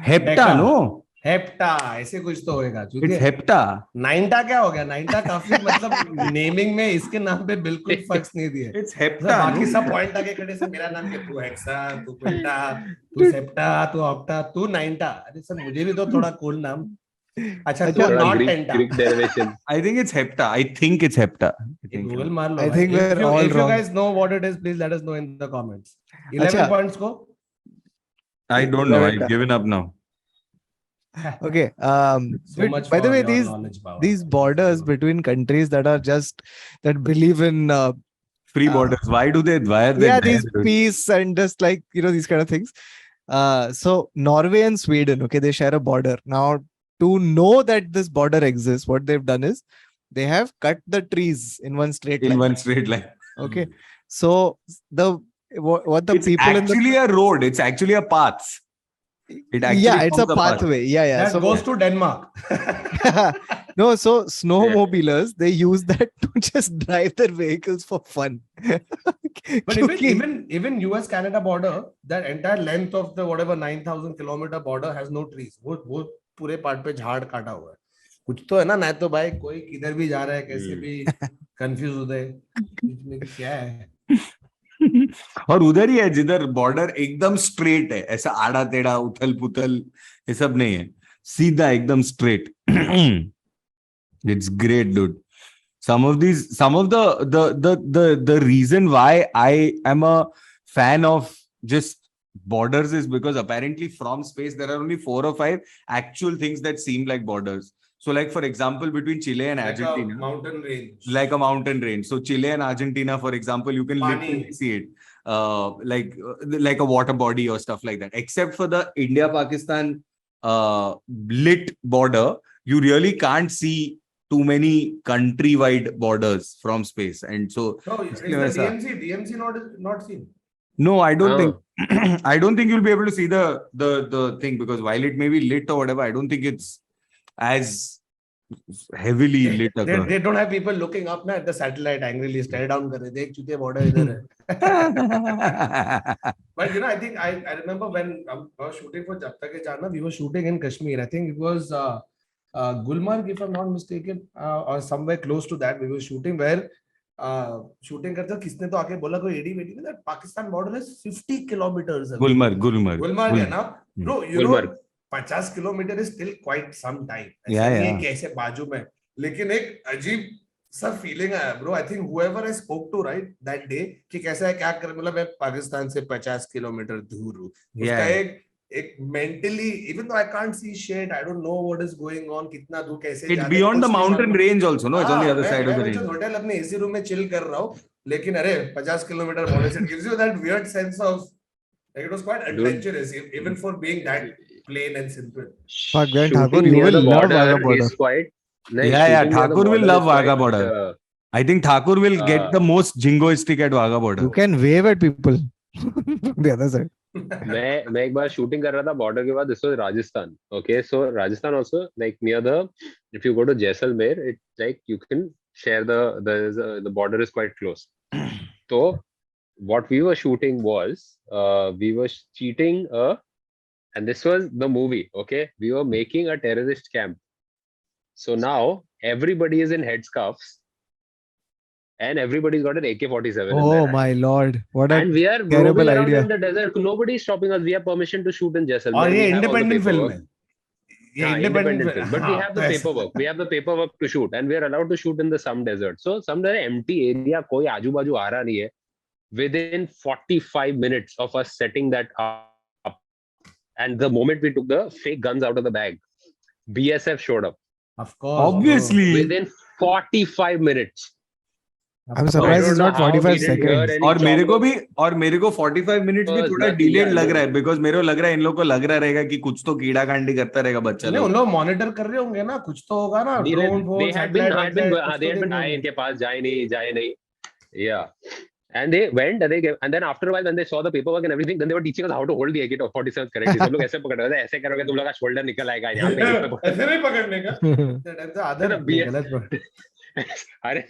hepta, Deca. no? Hepta, ऐसे कुछ तो होएगा. It's hepta. नाइनटा क्या हो गया? नाइनटा काफी मतलब नेमिंग में इसके नाम पे बिल्कुल फर्क नहीं दिए. It's मतलब hepta. बाकी no? सब पॉइंट आगे खड़े से मेरा नाम क्या, तू हेक्सा, तू पेंटा, तू सेप्टा, तू ऑक्टा, तू नाइनटा. अरे सर मुझे भी तो थोड़ा कूल नाम. अच्छा तू Thoda not Greek, टेंटा. Greek derivation. I think it's hepta. I think it's hepta. Google मार लो. I think we're all if you wrong. guys know what it is, please let us know in the comments. 11 अच्छा. points को. I don't know. I've given up now. Okay. So but much by the for way, your knowledge, Baba. these borders between countries that are just that believe in Free borders. Why are they yeah, there? these peace and just like these kind of things. So Norway and Sweden, okay, they share a border. Now, to know that this border exists, what they've done is they have cut the trees in one straight In line. one straight line. Okay, so what the It's people in the actually a road. It's actually a path. It actually yeah, it's a forms path. pathway. Yeah. That So goes to Denmark. no, so snowmobilers they use that to just drive their vehicles for fun. But क्योंकि- even US Canada border, that entire length of the whatever 9,000 kilometer border has no trees. वो पूरे part पे झाड़ काटा हुआ है. कुछ तो है ना, नहीं तो भाई कोई किधर भी जा रहा है कैसे भी कंफ्यूज होता है बीच में कि क्या है. और उधर ही है जिधर बॉर्डर एकदम स्ट्रेट है, ऐसा आड़ा टेढ़ा उथल पुथल ये सब नहीं है, सीधा एकदम straight. It's great, dude. Some of the reason why I am a fan of just borders is because apparently from space there are only 4 or 5 actual things that seem like borders. So like for example between Chile and Like a Argentina, mountain range. like a mountain range. So Chile and Argentina, for example, you can Pani. literally see it like a water body or stuff like that. Except for the India-Pakistan lit border, you really can't see too many countrywide borders from space. And so No, is the DMZ not seen? no, I don't Oh. think I don't think you'll be able to see the thing, because while it may be lit or whatever, I don't think it's as heavily lit across. They don't have people looking up at the satellite angrily stare down कर रहे, देख चुके border इधर है. But I think I remember when I was shooting for Jab Tak Hai Jana, we were shooting in Kashmir. I think it was Gulmarg, if I'm not mistaken, or somewhere close to that. We were shooting where shooting करते किसने तो आके बोला कोई AD वेडी that Pakistan border is 50 kilometers away. Gulmarg है ना, bro. You know, 50 kilometre is still quite some time. Yeah. कैसे बाजू में, लेकिन एक अजीब सब फीलिंग आया bro. I think whoever I spoke to right that day कि कैसा है क्या कर, मतलब मैं पाकिस्तान से 50 किलोमीटर दूर हूँ. उसका एक mentally, even though I can't see shit, I don't know what is going on, कितना दूर कैसे It's जाना है, beyond the कुछ नहीं mountain मालूम. range also, no? It's on the other side of the मैं range. होटल अपने एसी रूम में चिल कर रहा हूँ, लेकिन अरे 50 किलोमीटर बोलने से it gives you that weird sense of like it was quite adventurous even for being that plain and simple. Fuck, then Thakur, Shooting you near will the love border Wagah border. is quite. Nahin, Yeah, shooting near the Thakur will border love is Wagah quite, border. I think Thakur will get the most jingoistic at Wagah border. You can wave at people from the other side. मैं एक बार shooting कर रहा था border के बाद. This was Rajasthan. Okay, so Rajasthan also like near the, if you go to Jaisalmer, it like you can share the border is quite close. तो what we were shooting was we were cheating and this was the movie. Okay, we were making a terrorist camp. So now everybody is in headscarves and everybody's got an AK-47 in their Oh hand. my lord, what a And we are terrible roaming around idea. in the desert. Nobody is stopping us. We have permission to shoot in Jaisalmer. और We ये have all the independent film paperwork. है. ये हाँ, independent independent film. But we have the paperwork. We have the paperwork to shoot, and we are allowed to shoot in the some desert. So some empty area, कोई आजू बाजू आ रहा नहीं है. Within 45 minutes of us setting that up, and the moment we took the fake guns out of the bag, BSF showed up. Of course. Obviously. Within 45 minutes. I'm I surprised don't it's know not how we 45 didn't hear seconds. any और मेरे को choppers, 45 minutes भी थोड़ा nothing. Delayed Yeah, लग no. रहा है because मेरे को लग रहा है इन लोग को लग रहा रहेगा कि कुछ तो कीड़ा कांडी करता रहेगा बच्चा नहीं, उन लोग. लोग मॉनिटर कर रहे होंगे ना, कुछ तो होगा ना, They drone had phone been satellite they had कुछ been तो आए इनके पास, जाए नहीं. Yeah. And they went and they gave, and then after a while when they saw the paperwork and everything, then they were teaching us how to hold the AK-47 correctly. सब लोग ऐसे पकड़ रहे थे, ऐसे करोगे तुम लोग का शोल्डर निकल आएगा यहाँ पे ऐसे नहीं पकड़ने का. आदर गलत पकड़. अरे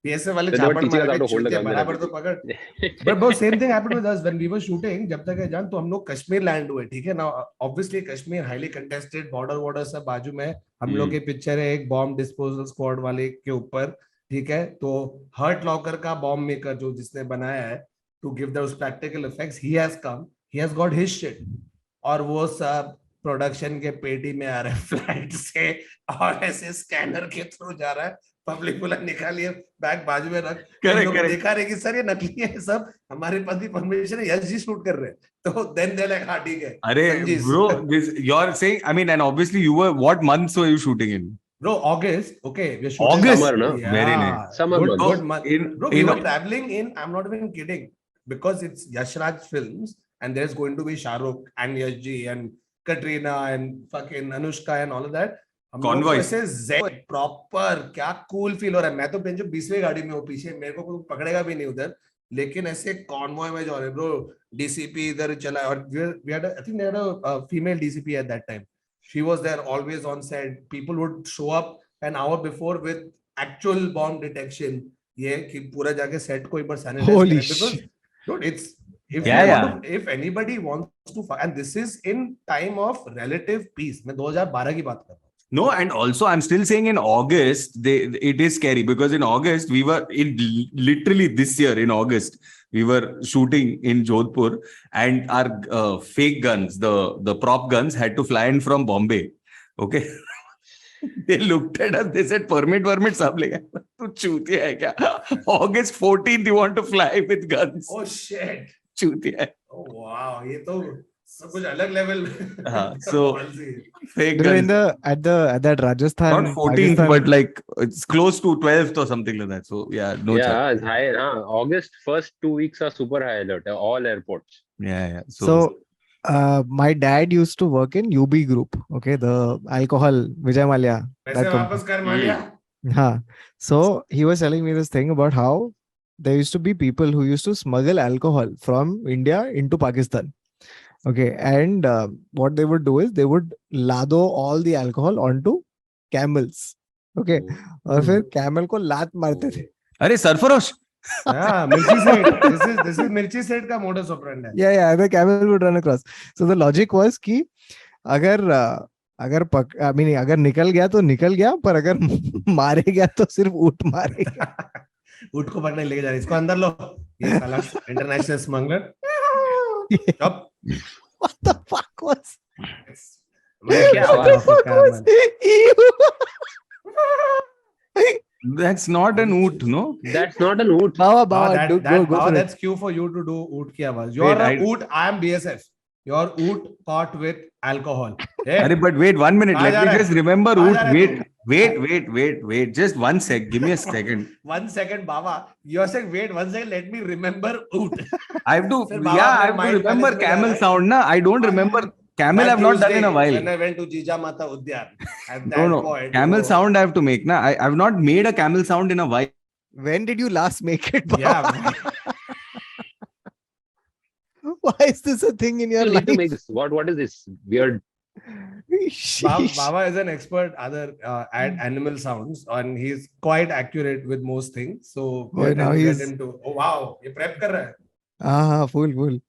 पीएसए वाले Then they were चापड़ teaching मार us how के to hold the छूते gun and बराबर तो everything. पकड़. But bro, same thing happened with us when we were shooting. जब तक है जान, तो हम लोग कश्मीर लैंड हुए, ठीक है ना. Obviously Kashmir highly contested, border सब बाजू में. हम लोग की पिक्चर है एक बॉम्ब डिस्पोजल स्क्वाड वाले के ऊपर, ठीक है. तो हर्ट लॉकर का बॉम्ब मेकर जो जिसने बनाया है, to give those practical effects, he has come, he has got his shit, और वो सब प्रोडक्शन के पेटी में आ रहा है फ्लाइट से, और ऐसे स्कैनर के थ्रू जा रहा है. पब्लिक बोला निकालिए बैग बाजू में रख. देखा रहे कि सर ये नकली है सब, हमारे पास भी परमिशन है, यस जी शूट कर रहे हैं. तो देन दे लाइक हाँ ठीक है. अरे bro, this you're saying, I mean, and obviously you were, what months were you shooting in? Bro, August. Okay, we're shooting August. Summer, no? Yeah. Very nice. Summer Good, months. good month. Bro, we were traveling in, I'm not even kidding, because it's Yash Raj Films and there's going to be Shah Rukh and Yash Ji and Katrina and fucking Anushka and all of that. Convoy. ऐसे proper क्या cool feel हो रहा है. मैं तो 20वीं गाड़ी में हूँ पीछे, मेरे को कोई पकड़ेगा भी नहीं उधर, लेकिन ऐसे कॉन्वॉय में जा रहे. ब्रो, डीसीपी इधर चला, और we had I think they had a female DCP at that time. She was there always on set. People would show up an hour before with actual bomb detection. ये कि पूरा जाके set को एक बार sanitise Holy करें, because dude, it's if anybody wants to, and this is in time of relative peace. मैं 2012 की बात कर रहा हूँ. No, and also I'm still saying in August, it is scary because in August we were literally this year in August we were shooting in Jodhpur, and our fake guns, the prop guns, had to fly in from Bombay. Okay. They looked at us, they said permit सब ले गए. तू चूतिया है क्या? August 14th you want to fly with guns? Oh shit. चूतिया है. Oh wow, ये तो सब कुछ अलग level. So fake guns. At that Rajasthan, Not 14th, Pakistan, but like it's close to 12th or something like that. So yeah, no chance. Yeah, high. August first 2 weeks are super high alert. All airports. Yeah. So my dad used to work in UB Group. Okay, the alcohol Vijay Mallya. पैसे वापस कर Mallya. So he was telling me this thing about how there used to be people who used to smuggle alcohol from India into Pakistan. Okay, and what they would do is they would lado all the alcohol onto camels. Okay, और फिर camel को लात मारते थे. अरे Sarfarosh. Yeah, Mirchi Seth. This is Mirchi Seth का modus operandi. Yeah, the camel would run across. So the logic was कि अगर निकल गया तो निकल गया, पर अगर मारे गया तो सिर्फ ऊँट मारेगा. ऊँट को पकड़ने लेके जा रहे, इसको अंदर लो. ये साला international smuggler. Stop. What the fuck was? क्या What the fuck was? That's not an oot, no? That's not an oot. Bawa, go for it. That's cue for you to do oot ki awaaz. You Wait, are a oot, I am BSF. Your oot caught with alcohol. Hey, Arey, but wait 1 minute. कहाँ जा Let me रहा है? just remember कहाँ oot. जा रहा है Wait. Just 1 sec. Give me a second. 1 second, Baba. You are saying, wait 1 second, let me remember oot. I have to, Sir, Baba, yeah, I अपने have to mind remember palace में जा camel रहा है. sound, na. I don't remember. Camel That I've not done in a Tuesday, while. when I went to Jija Mata Udyan, at that No. point, Camel oh, sound I have to make, na. I've not made a camel sound in a while. When did you last make it, Bawa? Yeah. Why is this a thing in your You life? need to make this. What is this weird? Sheesh. Baba is an expert at animal sounds, and he's quite accurate with most things. So we Boy, are now trying to get he's- him to. Oh wow, ये prep कर रहा है. Full.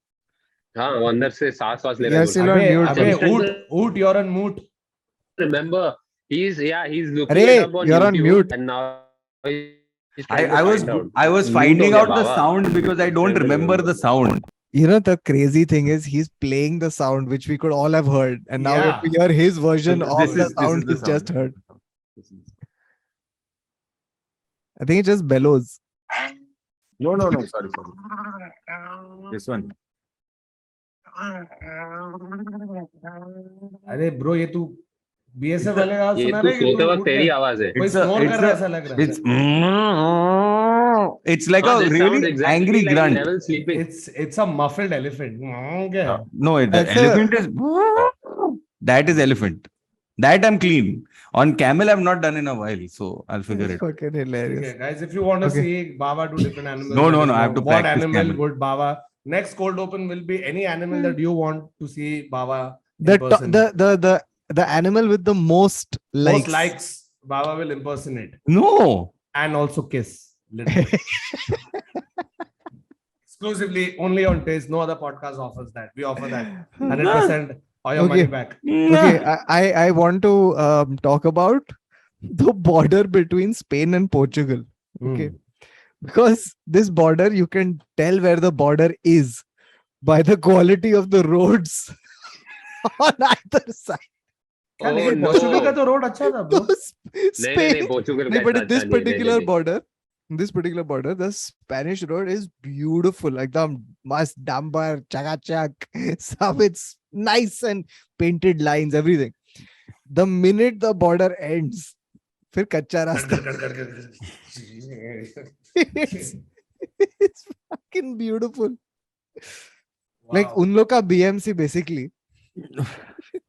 हाँ, वो अंदर से सांस ले रहा You're है. still on mute. अबे I'm trying to oot, you're on mute. remember. He's looking Arey, it up on you're on YouTube, mute. and now he's trying to I was find out. I was Mute finding हो गया, out the Baba. sound because I don't Trying to remember the sound. You know, the crazy thing is he's playing the sound which we could all have heard. And now we have to hear his version of the sound he's just heard. I think it just bellows. No, sorry. This one. अरे bro, ये तू BSF वाले का ये सुना तू रहा है कि सोते तू वक्त oot तेरी में आवाज है. कोई snore कर रहा है ऐसा लग रहा है. It's like हाँ, a this sounds really exactly angry like grunt. Neville sleeping. It's a muffled elephant. क्या है? No, the That's a- elephant is that is elephant. That I'm clean. On camel, I've not done in a while, so I'll figure It's it. fucking hilarious. Okay, guys, if you want to Okay. see Baba do different animals, No, let us I have know to what practice animal camel. would Baba. Next cold open will be any animal that you want to see Baba in The, person. the animal with the most Most likes. likes Baba will impersonate No. and also kiss. Little bit. Exclusively only on Taste. No other podcast offers that. We offer that 100% or your money Okay. back. Okay, I want to talk about the border between Spain and Portugal. Okay. Hmm. Because this border, you can tell where the border is by the quality of the roads on either side. क्या Oh, लेकिन no. Portugal का तो road अच्छा था bro. नहीं, Spain, Portugal no, का but इतना in this अच्छा नहीं है, particular नहीं. border, the Spanish road is beautiful. Like the must damper, chak. Some it's nice and painted lines, everything. The minute the border ends, फिर कच्चा रास्ता. It's fucking beautiful. Like Wow. उन लोग का BMC basically.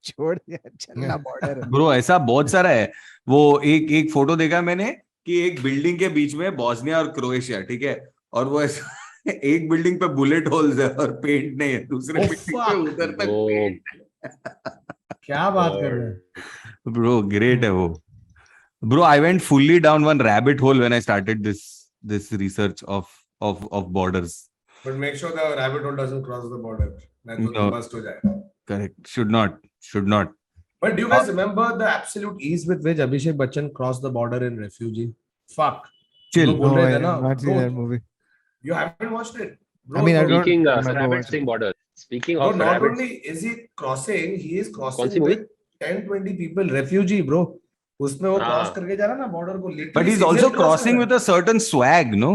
छोड़ दिया चलना border. ब्रो ऐसा बहुत सारा है. वो एक फोटो देखा मैंने कि एक बिल्डिंग के बीच में बॉस्निया और क्रोएशिया, ठीक है, और वो ऐसा एक बिल्डिंग पे बुलेट होल्स है और पेंट नहीं है, दूसरे Oh, बिल्डिंग पे fuck. उधर तक Oh, पेंट. क्या बात कर रहे हैं? Bro, great है वो. Bro, I went fully down one rabbit hole when I started this research of borders. But make sure the rabbit hole doesn't cross the border. नहीं तो No. bust हो जाएगा. Correct. Should not. But do you guys remember the absolute ease with which Abhishek Bachchan crossed the border in refugee? Fuck. Chill. लोग बोल No, रहे I थे ना, have not seen bro, that movie. you haven't watched it. Bro, I mean, I bro, don't speaking remember rabbits watching. saying border. Speaking bro, of not rabbits, only is he crossing, he is कौन crossing C movie? with 10-20 people, refugee, bro. उसमें वो हाँ. Cross करके जा रहा ना border को literally But he's single also cross crossing कर with a certain swag, no?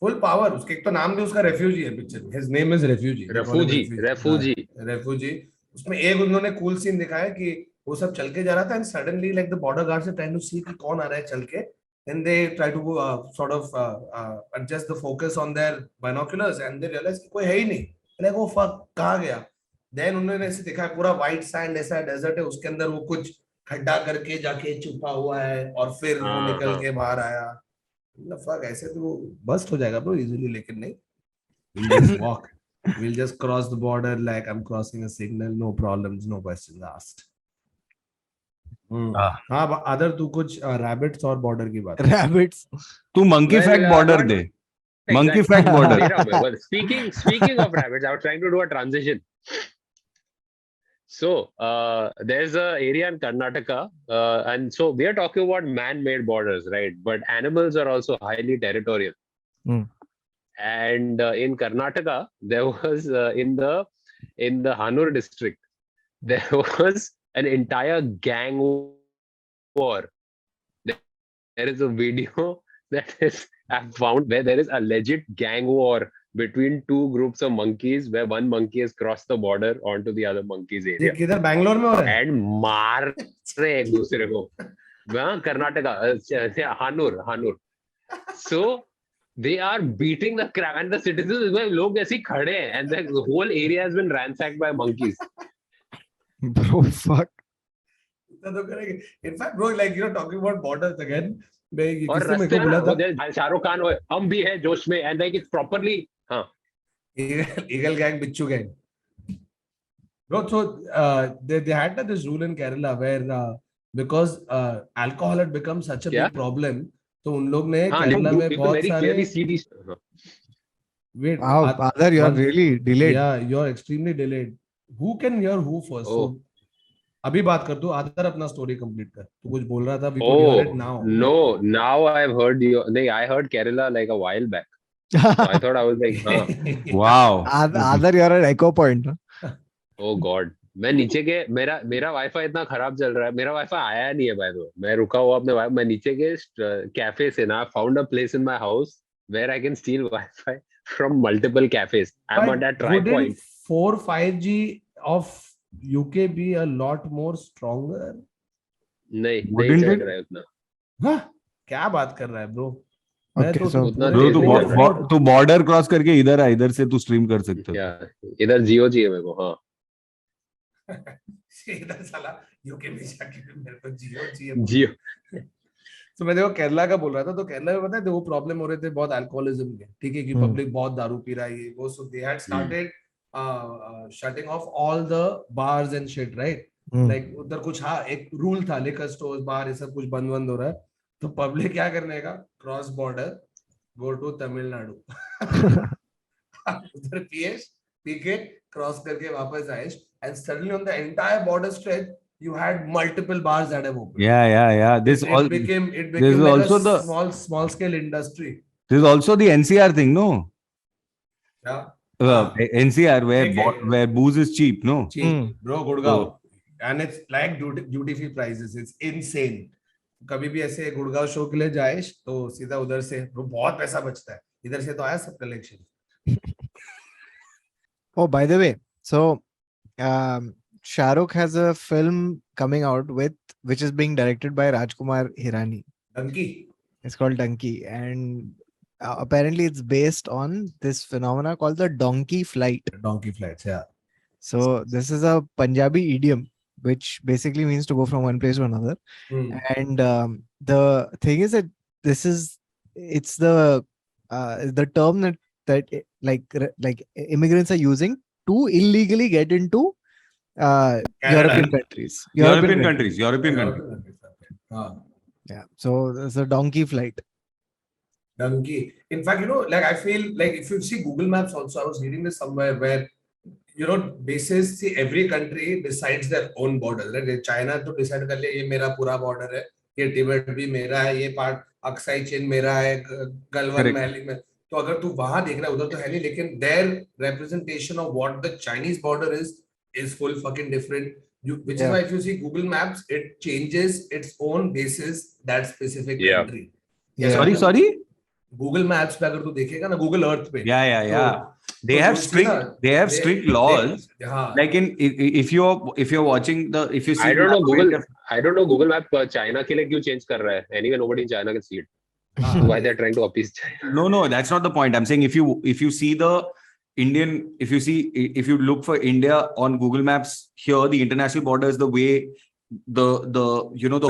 full power. उसके एक तो नाम भी उसका refugee है पिक्चर में. His name is refugee. They call him Refugee. हाँ, refugee. उसमें एक उन्होंने cool scene दिखाया कि वो सब चल के जा रहा था and suddenly like the border guards are trying to see कि कौन आ रहा है चल के. Then they try to sort of adjust the focus on their binoculars and they realize कि कोई है ही नहीं. Like oh fuck कहाँ गया? Then उन्होंने ऐसे देखा पूरा white sand ऐसा desert है उसके अंदर वो कुछ खड्डा करके जाके छुपा हुआ है और फिर वो निकल के बाहर आया. Fuck ऐसे तो बस्ट हो जाएगा bro easily लेकिन नहीं. We'll just walk. We'll just cross the border like I'm crossing a signal. No problems, no questions asked. हाँ अदर तू कुछ rabbits और border की बात. Rabbits. तू monkey Well, fact border not they. Monkey exactly. fact border. दे रहा हूँ मैं. Well, speaking of rabbits, I was trying to do a transition. So there's a area in Karnataka, and so we are talking about man-made borders, right? But animals are also highly territorial. Hmm. And in Karnataka, there was in the Hanur district, there was an entire gang war. there is a video that is I've found where there is a legit gang war between two groups of monkeys where one monkey has crossed the border onto the other monkey's ये area किधर बैंगलोर में हो रहा है? and मार रहे एक दूसरे को. हाँ, Karnataka, हानूर. So they are beating the crap and the citizens में लोग ऐसे ही खड़े हैं and the whole area has been ransacked by monkeys. Bro, fuck. तो करेंगे. In fact, bro, like you're talking about borders again. मैं ये और किसने मेरे रास्ते को बोला था? में शाहरुख खान हम भी है जोश में and like it's properly हाँ. Eagle gang, Bichu gang. Bro, so they had this rule in Kerala where because alcohol had become such a क्या? big problem, तो उन लोग ने हाँ, केरला में you can बहुत very सारे clearly see these. wait. Wow, Aadar, you're really delayed. Yeah, you're extremely delayed. Who can hear who first? Oh. So, अभी बात कर तू. आदर अपना स्टोरी कंप्लीट कर. तू कुछ बोल रहा था. We could hear it now. No, now I've heard you. I heard Kerala like a while back. So I thought I was like, Wow. Aadar, you're at echo point. Huh? oh God. मैं नीचे के मेरा wifi इतना खराब चल रहा है. मेरा वाईफाई आया नहीं है बाय द वे. मैं रुका हुआ अपने मैं नीचे के कैफे से ना found a place in my house where I can steal wifi from multiple cafes. I am on that tri point. 4-5G of UK be a lot more stronger? नहीं Wouldn't चल it? रहा है उतना. हाँ? क्या बात कर रहा है ब्रो? Okay, so उतना Bro, तेज नहीं चल रहा. तू बॉर्डर क्रॉस करके इधर से तू स्ट्रीम कर सकते हो. क्या इधर जियो चाहिए मेरे को. हाँ, इधर साला यूके में जाके मेरे को जियो. जियो. तो मैं देखो केरला का बोल रहा था. तो केरला में पता है वो प्रॉब्लम हो रहे थे बहुत अल्कोहलिज्म के. ठीक है कि पब्लिक बहुत दारू पी रहा है ये वो. So they had started shutting off all the bars and shit, right? Like उधर कुछ हाँ एक रूल था. लिकर स्टोर्स बार ये सब कुछ बंद हो रहा है. तो पब्लिक क्या करने का? Cross border go to Tamil Nadu. उधर पी के क्रॉस करके वापस आए. And suddenly on the entire border stretch, you had multiple bars that have opened. Yeah. It became like also a small scale industry. This is also the NCR thing, no? Yeah. NCR Okay. where booze is cheap, no? Cheap, bro, Gurgaon. And it's like duty free prices. It's insane. कभी भी ऐसे Gurgaon show के लिए जाए तो सीधा उधर से बहुत पैसा बचता है. इधर से तो आया सब collection. Oh, by the way, so Shah Rukh has a film coming out which is being directed by Rajkumar Hirani. Donkey. It's called Donkey, and apparently it's based on this phenomena called the donkey flight. Donkey flights, yeah. So this is a Punjabi idiom which basically means to go from one place to another. And the thing is that it's the term that like immigrants are using to illegally get into European countries. European countries. Yeah. So there's a donkey flight. Donkey. In fact, like I feel like if you see Google Maps also, I was reading this somewhere where, basis, see every country decides their own border. Right? China to decide कर ले ये मेरा पूरा border है, ये Tibet भी मेरा है, ये part Akshay chain मेरा है, गलवान मैली में. तो अगर तू वहां देख रहा है उधर तो है नहीं. लेकिन their representation of what the Chinese border is full fucking different. Which is why if you see Google Maps, it changes its own basis that specific country. Yeah. Sorry. Google Maps पे अगर तू देखेगा ना, Google Earth पे. Yeah. They have strict laws. Like if you're watching if you see. I don't know Google Map China के लिए क्यों change कर रहा है. Anyway, nobody in China can see it. Why they're trying to appease China? No, that's not the point. I'm saying if you see the Indian, if you look for India on Google Maps here, the international border is the way the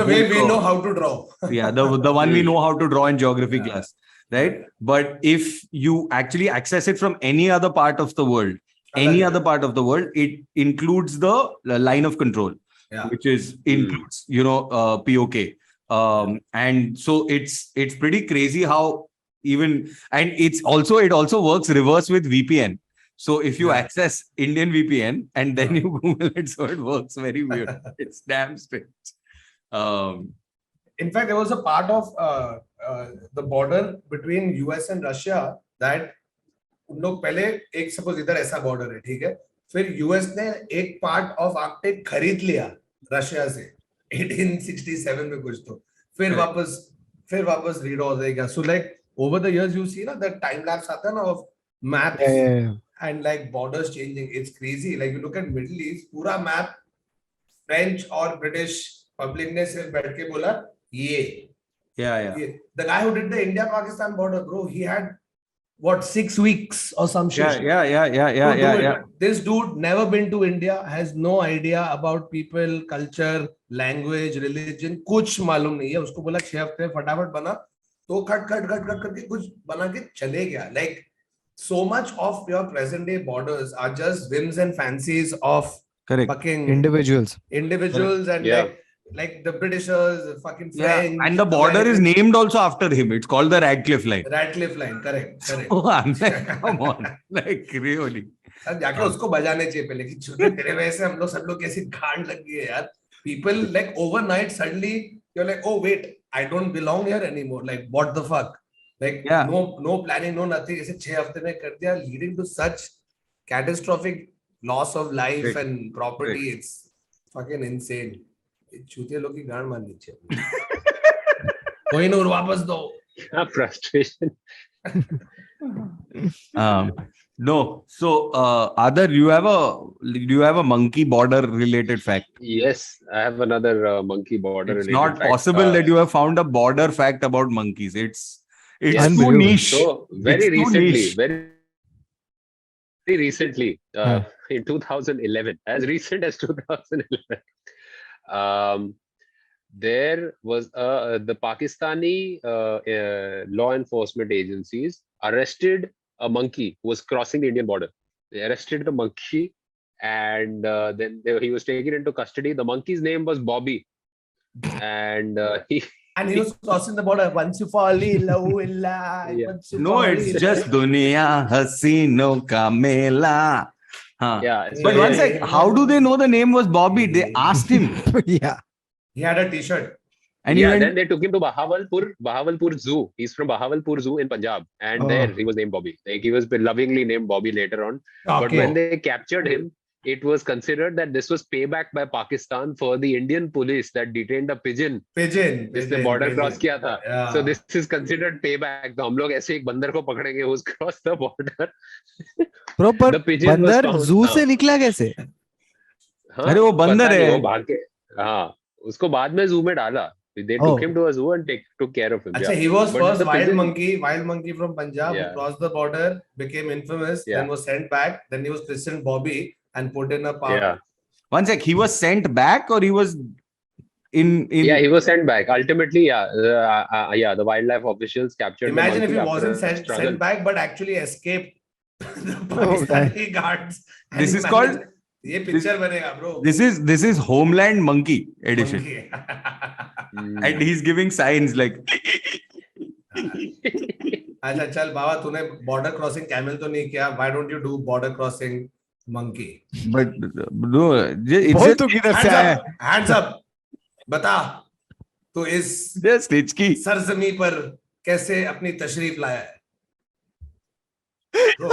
way we know how to draw. Yeah, the one we know how to draw in geography class. Right? But if you actually access it from any other part of the world, it includes the line of control, which includes, POK. And so it's pretty crazy how and it also works reverse with VPN. So if you access Indian VPN and then you Google it, so it works very weird. It's damn strange. In fact, there was a part of the border between US and Russia that उन लोग पहले एक suppose इधर ऐसा border है, ठीक है, फिर यूएस ने एक पार्ट ऑफ आर्कटिक खरीद लिया रशिया से 1867 में कुछ, तो फिर वापस फिर वापस read हो जाएगा. So like over the years you see ना the time lapse आता है ना of maps Yeah. and like borders changing. It's crazy. Like you look at Middle East, पूरा map French और British public ने सिर्फ बैठ के बोला ये. Yeah. The guy who did the India-Pakistan border, bro, he had what 6 weeks or some shit. Yeah. to do it. This dude never been to India, has no idea about people, culture, language, religion. कुछ मालूम नहीं है. उसको बोला 6 हफ्ते फटाफट बना, तो खट करके कुछ बना के चले गया. Like so much of your present day borders are just whims and fancies of Correct. fucking Individuals. Correct. And Yeah. like the Britishers, fucking French. And the border is Americans. named also after him. It's called the Radcliffe line. Radcliffe line, correct. Oh, I'm like, come on, like really. Sir जाके उसको बजाने चाहिए पहले कि छोटे तेरे वजह से हम लोग सब लोग कैसी गांड लग गई है यार. People like overnight suddenly you're like, oh wait, I don't belong here anymore. Like what the fuck? Like Yeah. no planning, no nothing. ऐसे 6 हफ्ते में कर दिया, leading to such catastrophic loss of life Right. and property. Right. It's fucking insane. चूतिया लोग की गांड मारनी चाहिए. कोई नूर वापस दो. Frustration. No. So, Aadar, do you have a monkey border related fact? Yes, I have another monkey border. It's related not fact. possible that you have found a border fact about monkeys. It's Yes. too Unbelievable. niche. So very It's too recently, niche. very recently, in 2011, as recent as 2011, there was the Pakistani law enforcement agencies arrested a monkey who was crossing the Indian border. They arrested the monkey, and then he was taken into custody. The monkey's name was Bobby, and he was crossing the border. Once you fall in love, Yeah. once you No, fall it's in just Duniya Hasino Ka Mela. Huh. yeah. But one sec, how do they know the name was Bobby? They asked him. Yeah. He had a t-shirt. And yeah, he then went, they took him to Bahawalpur Zoo. He's from Bahawalpur Zoo in Punjab, and Oh. there he was named Bobby. Like he was lovingly named Bobby later on. But Okay. when they captured him, it was considered that this was payback by Pakistan for the Indian police that detained a pigeon Pigeon. जिसने border cross किया था. Yeah. So this is considered payback. तो हम लोग ऐसे एक बंदर को पकड़ेंगे who's crossed the border. Proper The pigeon was बंदर found. zoo से निकला कैसे? हाँ, अरे वो बंदर पता नहीं, है. वो भाग के हाँ उसको बाद में zoo में डाला. They took him to a zoo and took care of him. Achha, Yeah. he was But first the wild pigeon- monkey from Punjab Yeah. who crossed the border, became infamous, Yeah. then was sent back. Then he was christened Bobby and put in a park. Yeah. one sec, he was sent back or he was in Yeah, he was sent back. Ultimately, yeah, the wildlife officials captured. Imagine the if he monkey wasn't after a struggle. sent back, but actually escaped the Pakistani guards. And This he is called- managed- ये picture बनेगा, bro. this is Homeland Monkey edition. Monkey. Hmm. And he's giving signs like अच्छा चल बाबा तूने border crossing camel तो नहीं किया. Why don't you do border crossing monkey? but no, it's वो just, तो किधर से Hands आया? up, hands up. बता तो इस just itchy. सरजमी पर कैसे अपनी तशरीफ लाया है? Bro,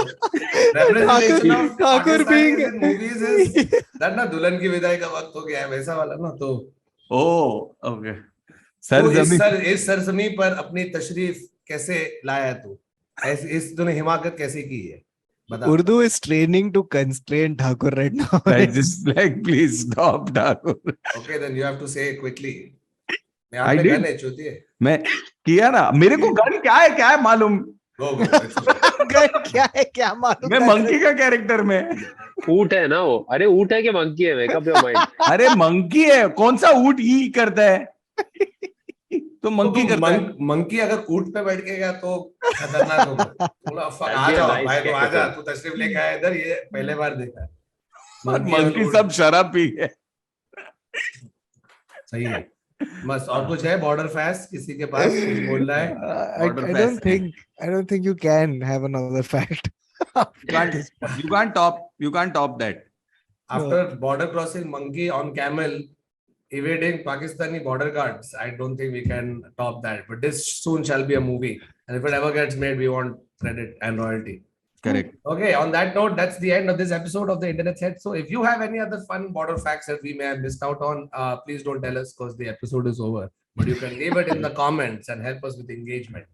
representation of Thakur Pakistanis being- in movies is that ना दुल्हन की विदाई का वक्त हो गया है वैसा वाला ना. तो Oh, okay. तू Sir, इस सरजमी पर अपनी तशरीफ कैसे लाया है तू? इस तूने हिमाकत कैसे की है? बता. Urdu is training to constrain Thakur right now. like just like please stop, Thakur. Okay, then you have to say quickly. मेरे I हाथ में did. गन है चूतिए. मैं किया ना, मेरे को गन क्या है मालूम. Go, it's okay. क्या है क्या मालूम? मैं मंकी का कैरेक्टर में. ऊंट है ना वो. अरे ऊंट है कि मंकी है? Make up your mind. अरे मंकी है, कौन सा ऊंट ई करता है? तो मंकी करता है. मंकी अगर ऊंट पे बैठ के गया तो खतरनाक होगा. थोड़ा fuck, uh That'd be a जाओ nice भाई, तो आ जा. character. तू तशरीफ लेके आया इधर, ये पहले बार देखा है. मंकी और सब शराब पी है. सही है. बस और कुछ है बॉर्डर फैस किसी के पास कुछ बोल रहा है? Border I don't think you can have another fact. You can't top that. After border crossing monkey on camel evading Pakistani border guards, I don't think we can top that. But this soon shall be a movie, and if it ever gets made, we want credit and royalty. Correct. Okay, on that note, that's the end of this episode of the Internet Set. So if you have any other fun border facts that we may have missed out on, please don't tell us because the episode is over. but you can leave it in the comments and help us with engagement.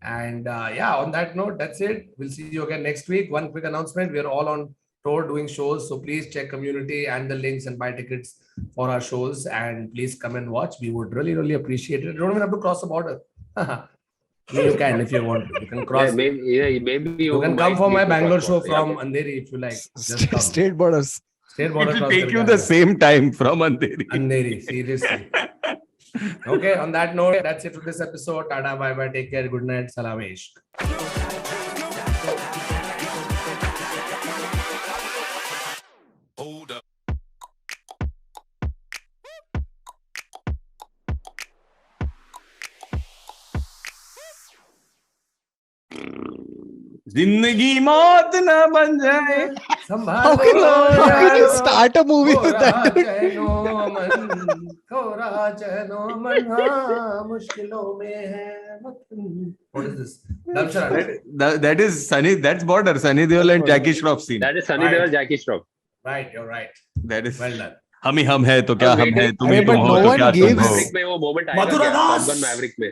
And yeah, on that note, that's it. We'll see you again next week. One quick announcement: we are all on tour doing shows, so please check community and the links and buy tickets for our shows. And please come and watch. We would really appreciate it. You don't even have to cross the border. You can if you want to. You can cross. Maybe you can come might for my need to Bangalore cross show border. from Andheri if you like. Just come. State borders. State It border will cross take you Telangana. the same time from Andheri. Andheri, seriously. Okay, on that note, that's it for this episode. Tata, bye bye, take care, good night, salam ishq. जिंदगी मौत न बन जाए. How can you start a movie with that? What is this? Damshara. That is Sunny. That's border. Sunny Deol and Jackie Shroff scene. That is Sunny Right. Deol, Jackie Shroff. Right, you're right. That is. Well done. हम ही हम है तो क्या हम है तुम ही अरे, तुम but हो no तो one क्या तुम gives- हो. Maverick में वो moment आएगा मथुरा क्या? दास! Top Gun Maverick में.